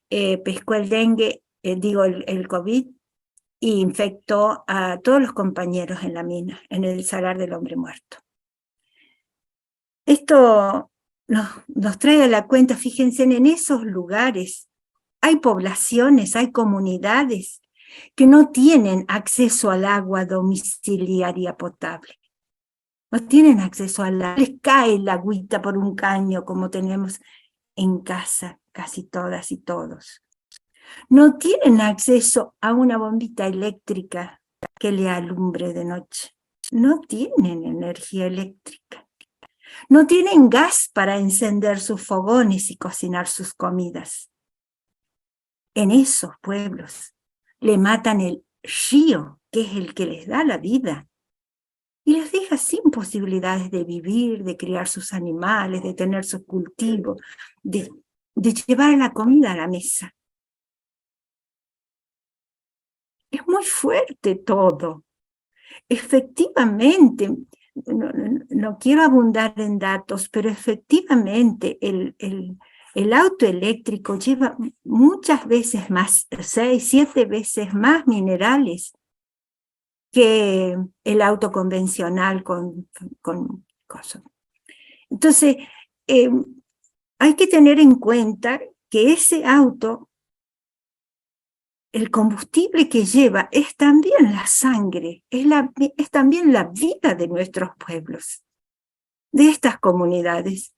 pescó el dengue, el COVID, y infectó a todos los compañeros en la mina, en el Salar del Hombre Muerto. Esto nos trae a la cuenta, fíjense, en esos lugares hay poblaciones, hay comunidades que no tienen acceso al agua domiciliaria potable. No tienen acceso al agua, les cae la agüita por un caño como tenemos en casa casi todas y todos. No tienen acceso a una bombita eléctrica que le alumbre de noche. No tienen energía eléctrica. No tienen gas para encender sus fogones y cocinar sus comidas. En esos pueblos le matan el río, que es el que les da la vida, y les deja sin posibilidades de vivir, de criar sus animales, de tener su cultivo, de llevar la comida a la mesa. Es muy fuerte todo. Efectivamente, no quiero abundar en datos, pero efectivamente el auto eléctrico lleva muchas veces más, 6, 7 veces más minerales que el auto convencional con cosas. Entonces, hay que tener en cuenta que ese auto, el combustible que lleva es también la sangre, es también la vida de nuestros pueblos, de estas comunidades.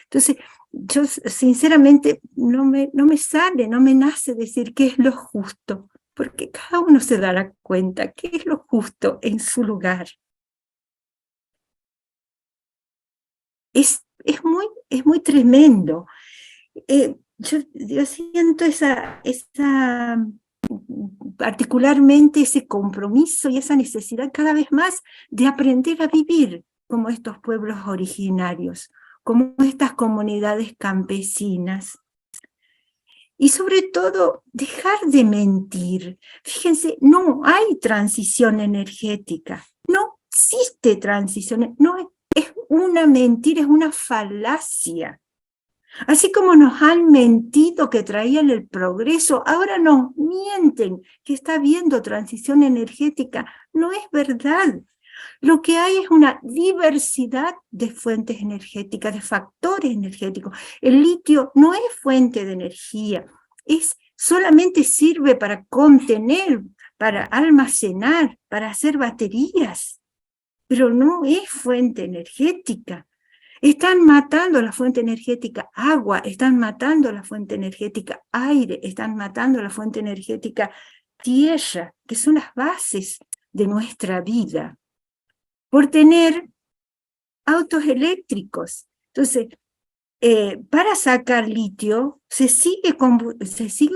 Entonces, yo sinceramente no me nace decir qué es lo justo, porque cada uno se dará cuenta qué es lo justo en su lugar. Es muy tremendo. Yo siento particularmente ese compromiso y esa necesidad cada vez más de aprender a vivir como estos pueblos originarios, como estas comunidades campesinas. Y sobre todo, dejar de mentir. Fíjense, no hay transición energética, no existe transición, es una mentira, es una falacia. Así como nos han mentido que traían el progreso, ahora nos mienten que está habiendo transición energética. No es verdad. Lo que hay es una diversidad de fuentes energéticas, de factores energéticos. El litio no es fuente de energía, solamente sirve para contener, para almacenar, para hacer baterías, pero no es fuente energética. Están matando la fuente energética agua, están matando la fuente energética aire, están matando la fuente energética tierra, que son las bases de nuestra vida, por tener autos eléctricos. Entonces, para sacar litio se sigue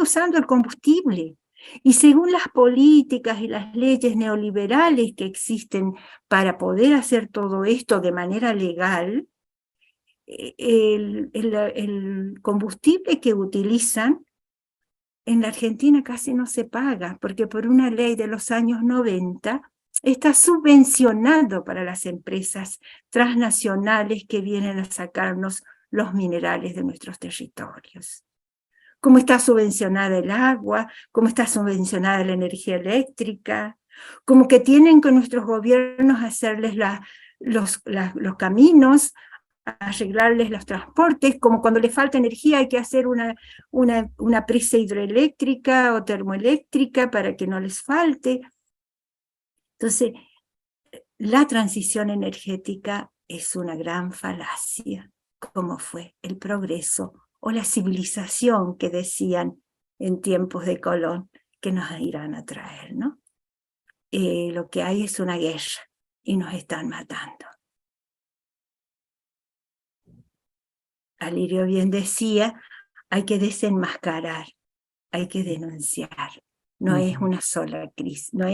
usando el combustible. Y según las políticas y las leyes neoliberales que existen para poder hacer todo esto de manera legal, el combustible que utilizan en la Argentina casi no se paga, porque por una ley de los años 90 está subvencionado para las empresas transnacionales que vienen a sacarnos los minerales de nuestros territorios. Cómo está subvencionada el agua, cómo está subvencionada la energía eléctrica, como que tienen que nuestros gobiernos hacerles los caminos, arreglarles los transportes, como cuando les falta energía hay que hacer una presa hidroeléctrica o termoeléctrica para que no les falte. Entonces, la transición energética es una gran falacia, como fue el progreso o la civilización que decían en tiempos de Colón que nos irán a traer, ¿no? Lo que hay es una guerra y nos están matando. Alirio bien decía, hay que desenmascarar, hay que denunciar. No es una sola crisis, no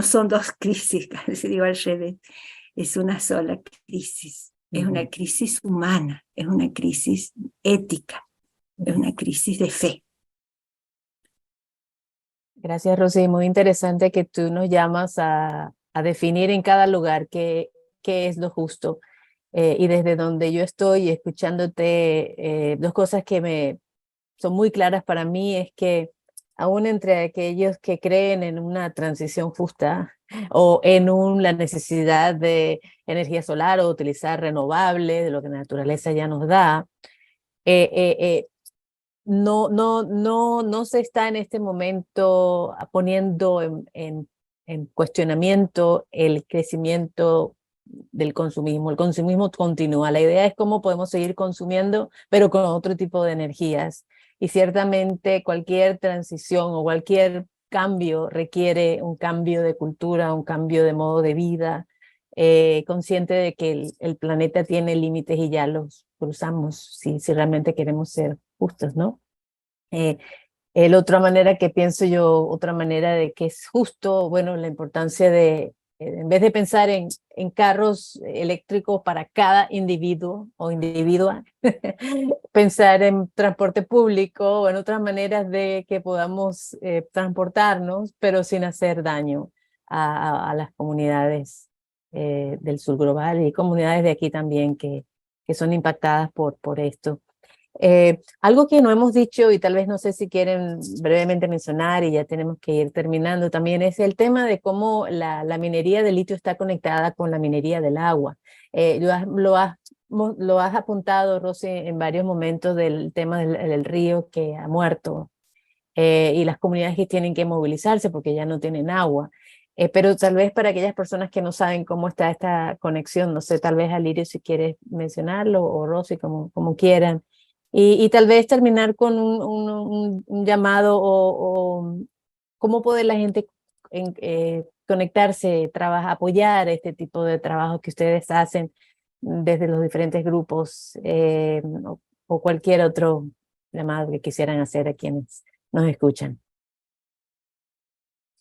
son dos crisis, casi digo al revés, es una sola crisis. Es una crisis humana, es una crisis ética, es una crisis de fe. Gracias, Rosy. Muy interesante que tú nos llamas a definir en cada lugar qué es lo justo. Y desde donde yo estoy escuchándote, dos cosas que son muy claras para mí es que aún entre aquellos que creen en una transición justa o en la necesidad de energía solar o utilizar renovables, de lo que la naturaleza ya nos da, no se está en este momento poniendo en cuestionamiento el crecimiento del consumismo. El consumismo continúa. La idea es cómo podemos seguir consumiendo, pero con otro tipo de energías. Y ciertamente cualquier transición o cualquier cambio requiere un cambio de cultura, un cambio de modo de vida, consciente de que el planeta tiene límites y ya los cruzamos si realmente queremos ser justos, ¿no? La otra manera que pienso yo, otra manera de que es justo, bueno, la importancia de, en vez de pensar en carros eléctricos para cada individuo o individua, pensar en transporte público o en otras maneras de que podamos transportarnos, pero sin hacer daño a las comunidades del sur global y comunidades de aquí también que son impactadas por esto. Algo que no hemos dicho y tal vez no sé si quieren brevemente mencionar y ya tenemos que ir terminando también es el tema de cómo la minería de litio está conectada con la minería del agua. Lo has apuntado, Rosy, en varios momentos del tema del río que ha muerto y las comunidades que tienen que movilizarse porque ya no tienen agua. Pero tal vez para aquellas personas que no saben cómo está esta conexión, no sé, tal vez Alirio si quieres mencionarlo o Rosy como quieran. Y tal vez terminar con un llamado o cómo puede la gente conectarse, apoyar este tipo de trabajo que ustedes hacen desde los diferentes grupos o cualquier otro llamado que quisieran hacer a quienes nos escuchan.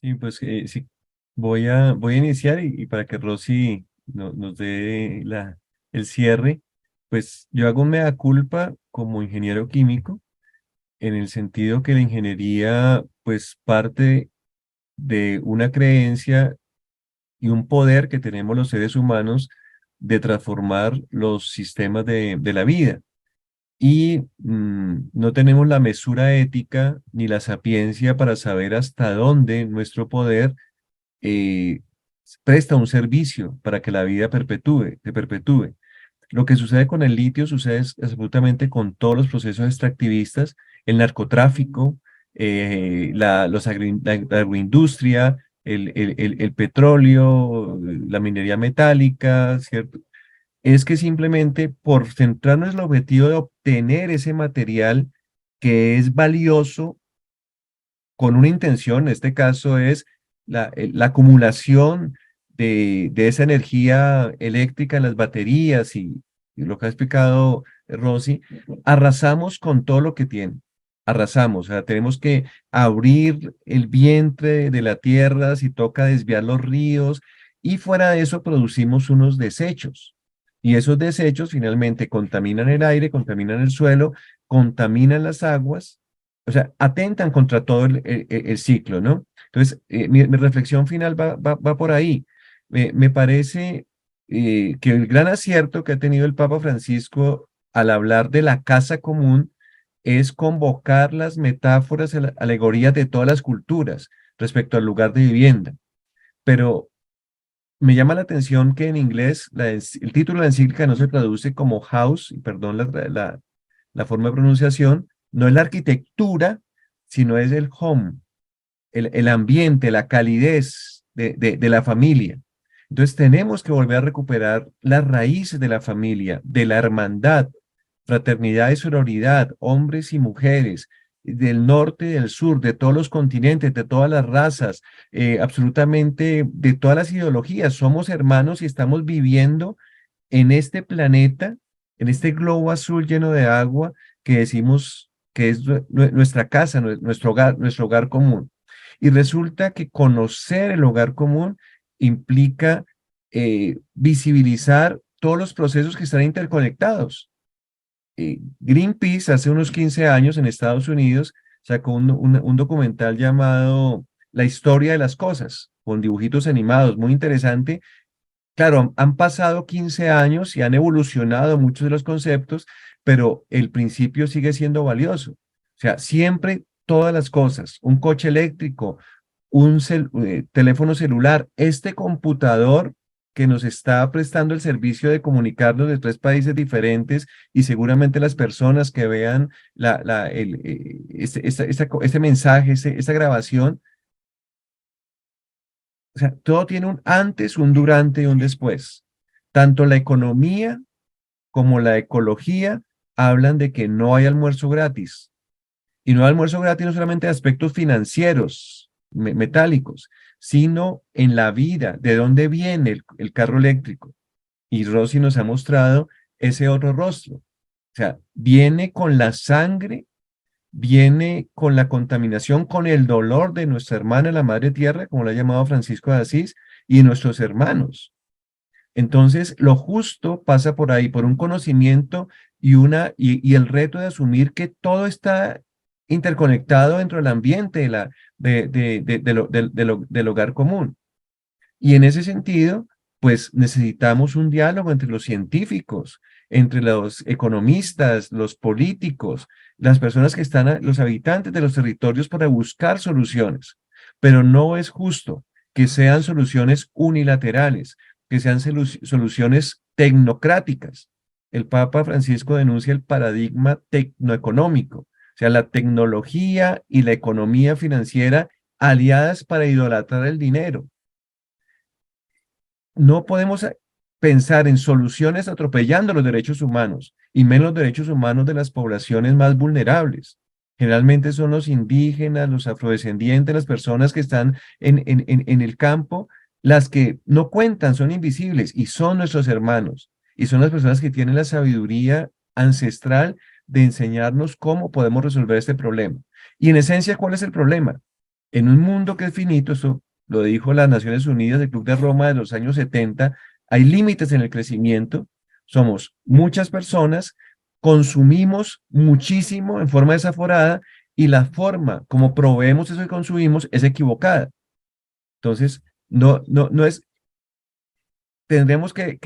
Sí, pues sí, voy a iniciar y para que Rosy nos dé el cierre, pues yo hago un mea culpa como ingeniero químico, en el sentido que la ingeniería pues parte de una creencia y un poder que tenemos los seres humanos de transformar los sistemas de la vida. Y no tenemos la mesura ética ni la sapiencia para saber hasta dónde nuestro poder eh, presta un servicio para que la vida se perpetúe. Lo que sucede con el litio sucede absolutamente con todos los procesos extractivistas, el narcotráfico, la agroindustria, el petróleo, la minería metálica, ¿cierto? es que simplemente por centrarnos en el objetivo de obtener ese material que es valioso con una intención, en este caso es la acumulación de esa energía eléctrica en las baterías y lo que ha explicado Rosy, arrasamos con todo lo que tiene. Arrasamos, o sea, tenemos que abrir el vientre de la tierra, si toca desviar los ríos, y fuera de eso producimos unos desechos. Y esos desechos finalmente contaminan el aire, contaminan el suelo, contaminan las aguas, o sea, atentan contra todo el ciclo, ¿no? Entonces, mi reflexión final va por ahí. Me parece que el gran acierto que ha tenido el Papa Francisco al hablar de la casa común es convocar las metáforas, alegorías de todas las culturas respecto al lugar de vivienda. Pero me llama la atención que en inglés el título de la encíclica no se traduce como house, y perdón la forma de pronunciación, no es la arquitectura, sino es el home, el ambiente, la calidez de la familia. Entonces tenemos que volver a recuperar las raíces de la familia, de la hermandad, fraternidad y sororidad, hombres y mujeres, del norte y del sur, de todos los continentes, de todas las razas, absolutamente de todas las ideologías. Somos hermanos y estamos viviendo en este planeta, en este globo azul lleno de agua que decimos que es nuestra casa, nuestro hogar común. Y resulta que conocer el hogar común implica visibilizar todos los procesos que están interconectados. Greenpeace hace unos 15 años en Estados Unidos sacó un documental llamado La historia de las cosas, con dibujitos animados, muy interesante. Claro, han pasado 15 años y han evolucionado muchos de los conceptos, pero el principio sigue siendo valioso. O sea, siempre todas las cosas, un coche eléctrico, un teléfono celular, este computador que nos está prestando el servicio de comunicarnos de 3 países diferentes y seguramente las personas que vean este mensaje, esta grabación, o sea, todo tiene un antes, un durante y un después. Tanto la economía como la ecología hablan de que no hay almuerzo gratis. Y no hay almuerzo gratis no solamente de aspectos financieros, metálicos, sino en la vida, de dónde viene el carro eléctrico. Y Rosy nos ha mostrado ese otro rostro. O sea, viene con la sangre, viene con la contaminación, con el dolor de nuestra hermana, la Madre Tierra, como la ha llamado Francisco de Asís, y nuestros hermanos. Entonces, lo justo pasa por ahí, por un conocimiento y el reto de asumir que todo está interconectado dentro del ambiente del hogar común. Y en ese sentido, pues necesitamos un diálogo entre los científicos, entre los economistas, los políticos, las personas que están, los habitantes de los territorios para buscar soluciones. Pero no es justo que sean soluciones unilaterales, que sean soluciones tecnocráticas. El Papa Francisco denuncia el paradigma tecnoeconómico, o sea, la tecnología y la economía financiera aliadas para idolatrar el dinero. No podemos pensar en soluciones atropellando los derechos humanos y menos los derechos humanos de las poblaciones más vulnerables. Generalmente son los indígenas, los afrodescendientes, las personas que están en el campo, las que no cuentan, son invisibles y son nuestros hermanos. Y son las personas que tienen la sabiduría ancestral de enseñarnos cómo podemos resolver este problema. Y en esencia, ¿cuál es el problema? En un mundo que es finito, eso lo dijo las Naciones Unidas, el Club de Roma de los años 70, hay límites en el crecimiento, somos muchas personas, consumimos muchísimo en forma desaforada y la forma como proveemos eso que consumimos es equivocada. Entonces, no es, tendremos que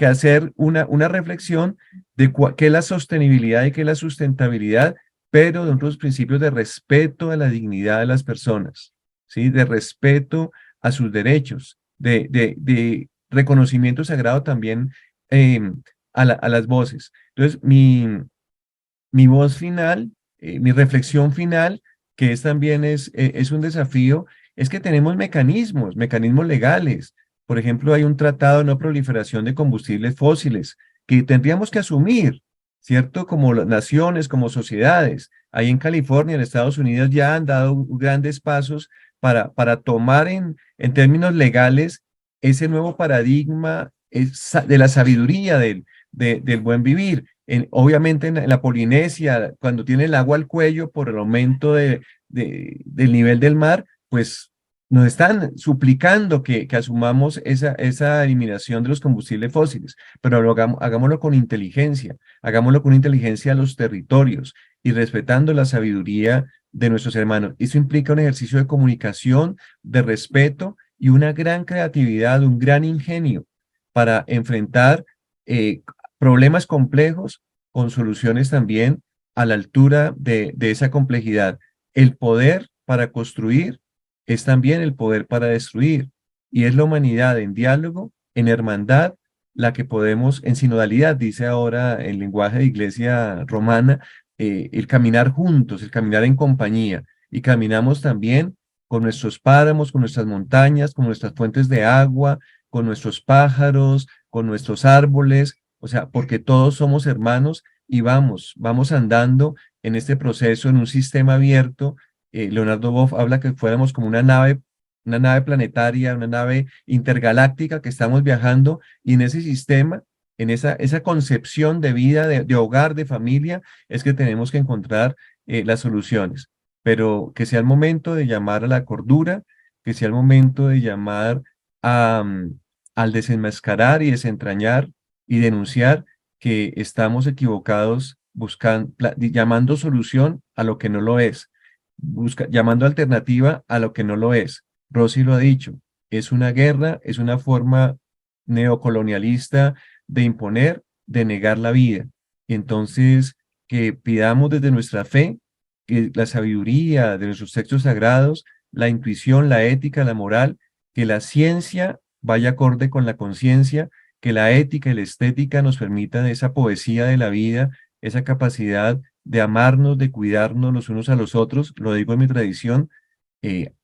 hacer una reflexión de qué es la sostenibilidad y qué es la sustentabilidad, pero de otros principios de respeto a la dignidad de las personas, ¿sí? De respeto a sus derechos, de reconocimiento sagrado también a las voces. Entonces, mi voz final, mi reflexión final, que también es un desafío, es que tenemos mecanismos legales. Por ejemplo, hay un tratado de no proliferación de combustibles fósiles que tendríamos que asumir, ¿cierto? Como naciones, como sociedades. Ahí en California, en Estados Unidos, ya han dado grandes pasos para tomar en términos legales ese nuevo paradigma de la sabiduría del buen vivir. Obviamente en la Polinesia, cuando tiene el agua al cuello por el aumento del nivel del mar, pues nos están suplicando que asumamos esa eliminación de los combustibles fósiles, pero hagámoslo con inteligencia, hagámoslo con inteligencia a los territorios y respetando la sabiduría de nuestros hermanos. Eso implica un ejercicio de comunicación, de respeto y una gran creatividad, un gran ingenio para enfrentar problemas complejos con soluciones también a la altura de esa complejidad. El poder para construir es también el poder para destruir, y es la humanidad en diálogo, en hermandad, la que podemos, en sinodalidad, dice ahora el lenguaje de iglesia romana, el caminar juntos, el caminar en compañía, y caminamos también con nuestros páramos, con nuestras montañas, con nuestras fuentes de agua, con nuestros pájaros, con nuestros árboles, o sea, porque todos somos hermanos y vamos andando en este proceso, en un sistema abierto. Leonardo Boff habla que fuéramos como una nave planetaria, una nave intergaláctica que estamos viajando, y en ese sistema, en esa concepción de vida, de hogar, de familia, es que tenemos que encontrar las soluciones. Pero que sea el momento de llamar a la cordura, que sea el momento de llamar al desenmascarar y desentrañar y denunciar que estamos equivocados llamando solución a lo que no lo es, llamando alternativa a lo que no lo es. Rosy lo ha dicho, es una guerra, es una forma neocolonialista de imponer, de negar la vida. Entonces, que pidamos desde nuestra fe que la sabiduría de nuestros textos sagrados, la intuición, la ética, la moral, que la ciencia vaya acorde con la conciencia, que la ética y la estética nos permitan esa poesía de la vida, esa capacidad de amarnos, de cuidarnos los unos a los otros. Lo digo en mi tradición,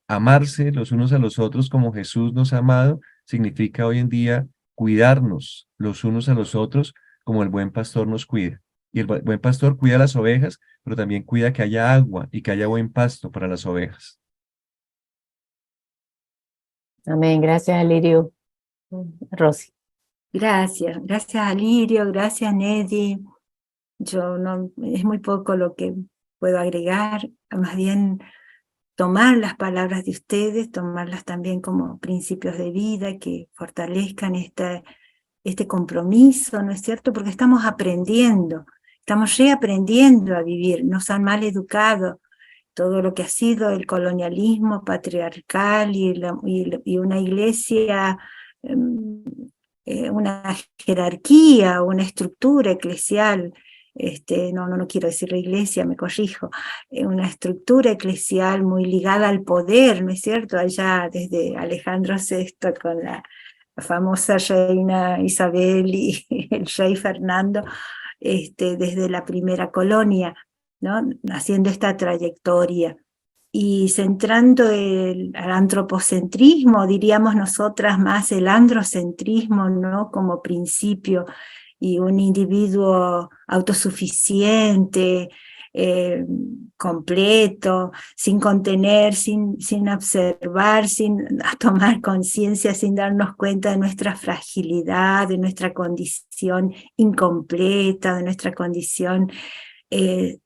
amarse los unos a los otros como Jesús nos ha amado, significa hoy en día cuidarnos los unos a los otros como el buen pastor nos cuida. Y el buen pastor cuida las ovejas, pero también cuida que haya agua y que haya buen pasto para las ovejas. Amén. Gracias, Alirio. Rosy. Gracias Alirio, gracias Nedi. Es muy poco lo que puedo agregar, más bien tomar las palabras de ustedes, tomarlas también como principios de vida que fortalezcan este compromiso, ¿no es cierto? Porque estamos aprendiendo, estamos reaprendiendo a vivir, nos han mal educado todo lo que ha sido el colonialismo patriarcal y una iglesia, una jerarquía, una estructura eclesial. No quiero decir la iglesia, me corrijo, una estructura eclesial muy ligada al poder, ¿no es cierto? Allá desde Alejandro VI con la famosa reina Isabel y el rey Fernando, desde la primera colonia, ¿no? Haciendo esta trayectoria y centrando al antropocentrismo, diríamos nosotras más el androcentrismo, ¿no? Como principio, y un individuo autosuficiente, completo, sin contener, sin observar, sin tomar conciencia, sin darnos cuenta de nuestra fragilidad, de nuestra condición incompleta, de nuestra condición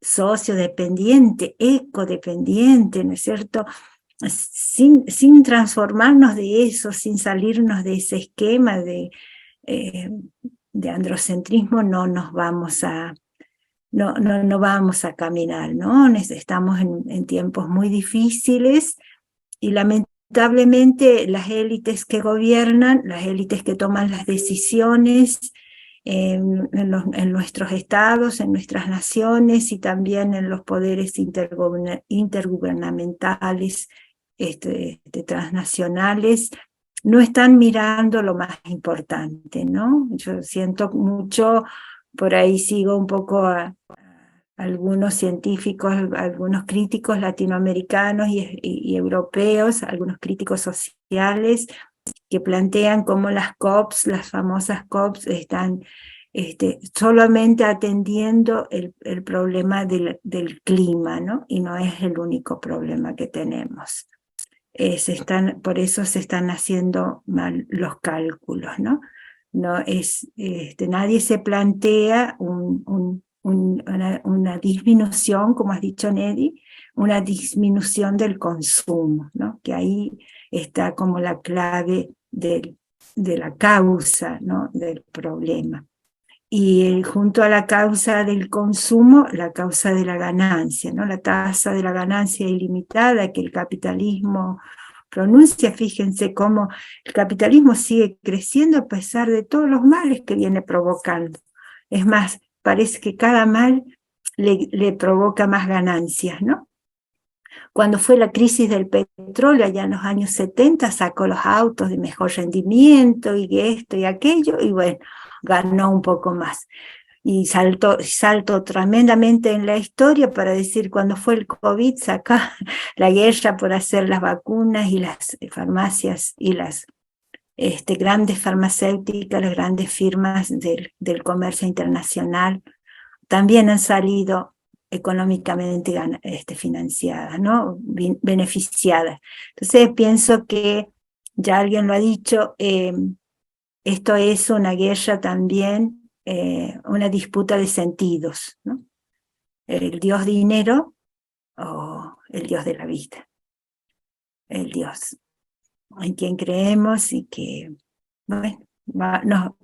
sociodependiente, ecodependiente, ¿no es cierto? Sin transformarnos de eso, sin salirnos de ese esquema de androcentrismo, no vamos a caminar, ¿no? Estamos en tiempos muy difíciles y lamentablemente las élites que gobiernan, las élites que toman las decisiones en nuestros estados, en nuestras naciones y también en los poderes intergubernamentales, transnacionales, no están mirando lo más importante, ¿no? Yo siento mucho, por ahí sigo un poco a algunos científicos, algunos críticos latinoamericanos y europeos, algunos críticos sociales, que plantean cómo las COPs, las famosas COPs, están solamente atendiendo el problema del clima, ¿no? Y no es el único problema que tenemos. Por eso se están haciendo mal los cálculos, ¿no? No es, nadie se plantea una disminución, como has dicho, Nedi, una disminución del consumo, ¿no? Que ahí está como la clave de la causa, ¿no? Del problema. Y junto a la causa del consumo, la causa de la ganancia, ¿no? La tasa de la ganancia ilimitada que el capitalismo pronuncia. Fíjense cómo el capitalismo sigue creciendo a pesar de todos los males que viene provocando. Es más, parece que cada mal le provoca más ganancias, ¿no? Cuando fue la crisis del petróleo allá en los años 70, sacó los autos de mejor rendimiento y esto y aquello, y bueno, ganó un poco más. Y saltó tremendamente en la historia para decir, cuando fue el COVID, saca la guerra por hacer las vacunas y las farmacias y las grandes farmacéuticas, las grandes firmas del comercio internacional, también han salido económicamente financiadas, ¿no? Beneficiadas. Entonces pienso que, ya alguien lo ha dicho, esto es una guerra también, una disputa de sentidos, ¿no? El dios dinero o el dios de la vida. El dios en quien creemos y que, bueno,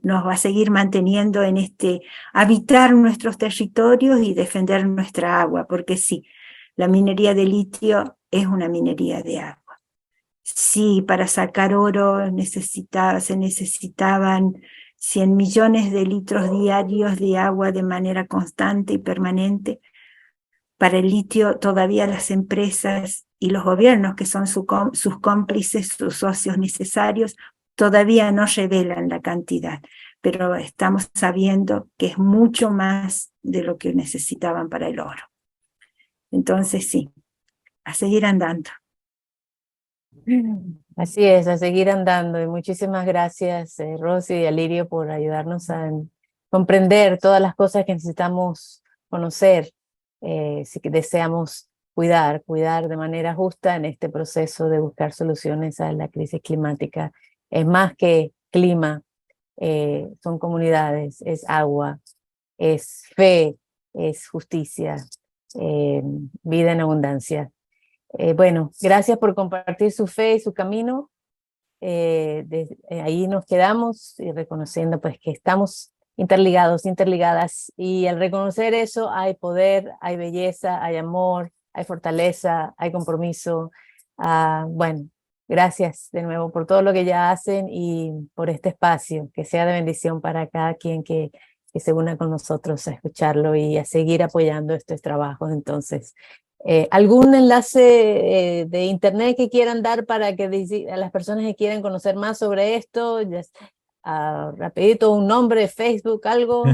nos va a seguir manteniendo en habitar nuestros territorios y defender nuestra agua, porque sí, la minería de litio es una minería de agua. Sí, para sacar oro se necesitaban 100 millones de litros diarios de agua de manera constante y permanente. Para el litio todavía las empresas y los gobiernos, que son sus cómplices, sus socios necesarios, todavía no revelan la cantidad, pero estamos sabiendo que es mucho más de lo que necesitaban para el oro. Entonces sí, a seguir andando. Así es, a seguir andando. Y muchísimas gracias, Rosy y Alirio, por ayudarnos a comprender todas las cosas que necesitamos conocer, si deseamos cuidar de manera justa en este proceso de buscar soluciones a la crisis climática. Es más que clima, son comunidades, es agua, es fe, es justicia, vida en abundancia. Bueno, gracias por compartir su fe y su camino. Ahí nos quedamos y reconociendo pues que estamos interligadas, y al reconocer eso hay poder, hay belleza, hay amor, hay fortaleza, hay compromiso. Bueno, gracias de nuevo por todo lo que ya hacen y por este espacio, que sea de bendición para cada quien que se una con nosotros a escucharlo y a seguir apoyando estos trabajos. Entonces, ¿algún enlace de internet que quieran dar para que a las personas que quieran conocer más sobre esto? Rapidito, un nombre, Facebook, algo.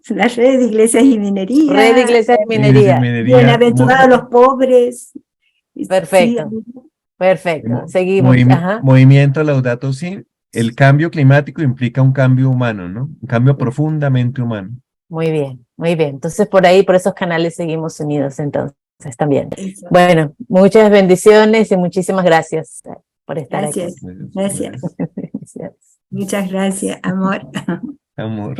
La red de iglesias y minería. Red de iglesias y minería. Bienaventurados los pobres. Perfecto, sí, perfecto. Seguimos. Movimiento Laudato Si. El cambio climático implica un cambio humano, ¿no? Un cambio profundamente humano. Muy bien, muy bien. Entonces por ahí, por esos canales seguimos unidos entonces también. Eso. Bueno, muchas bendiciones y muchísimas gracias por estar aquí. Gracias. Muchas gracias, amor. Amor.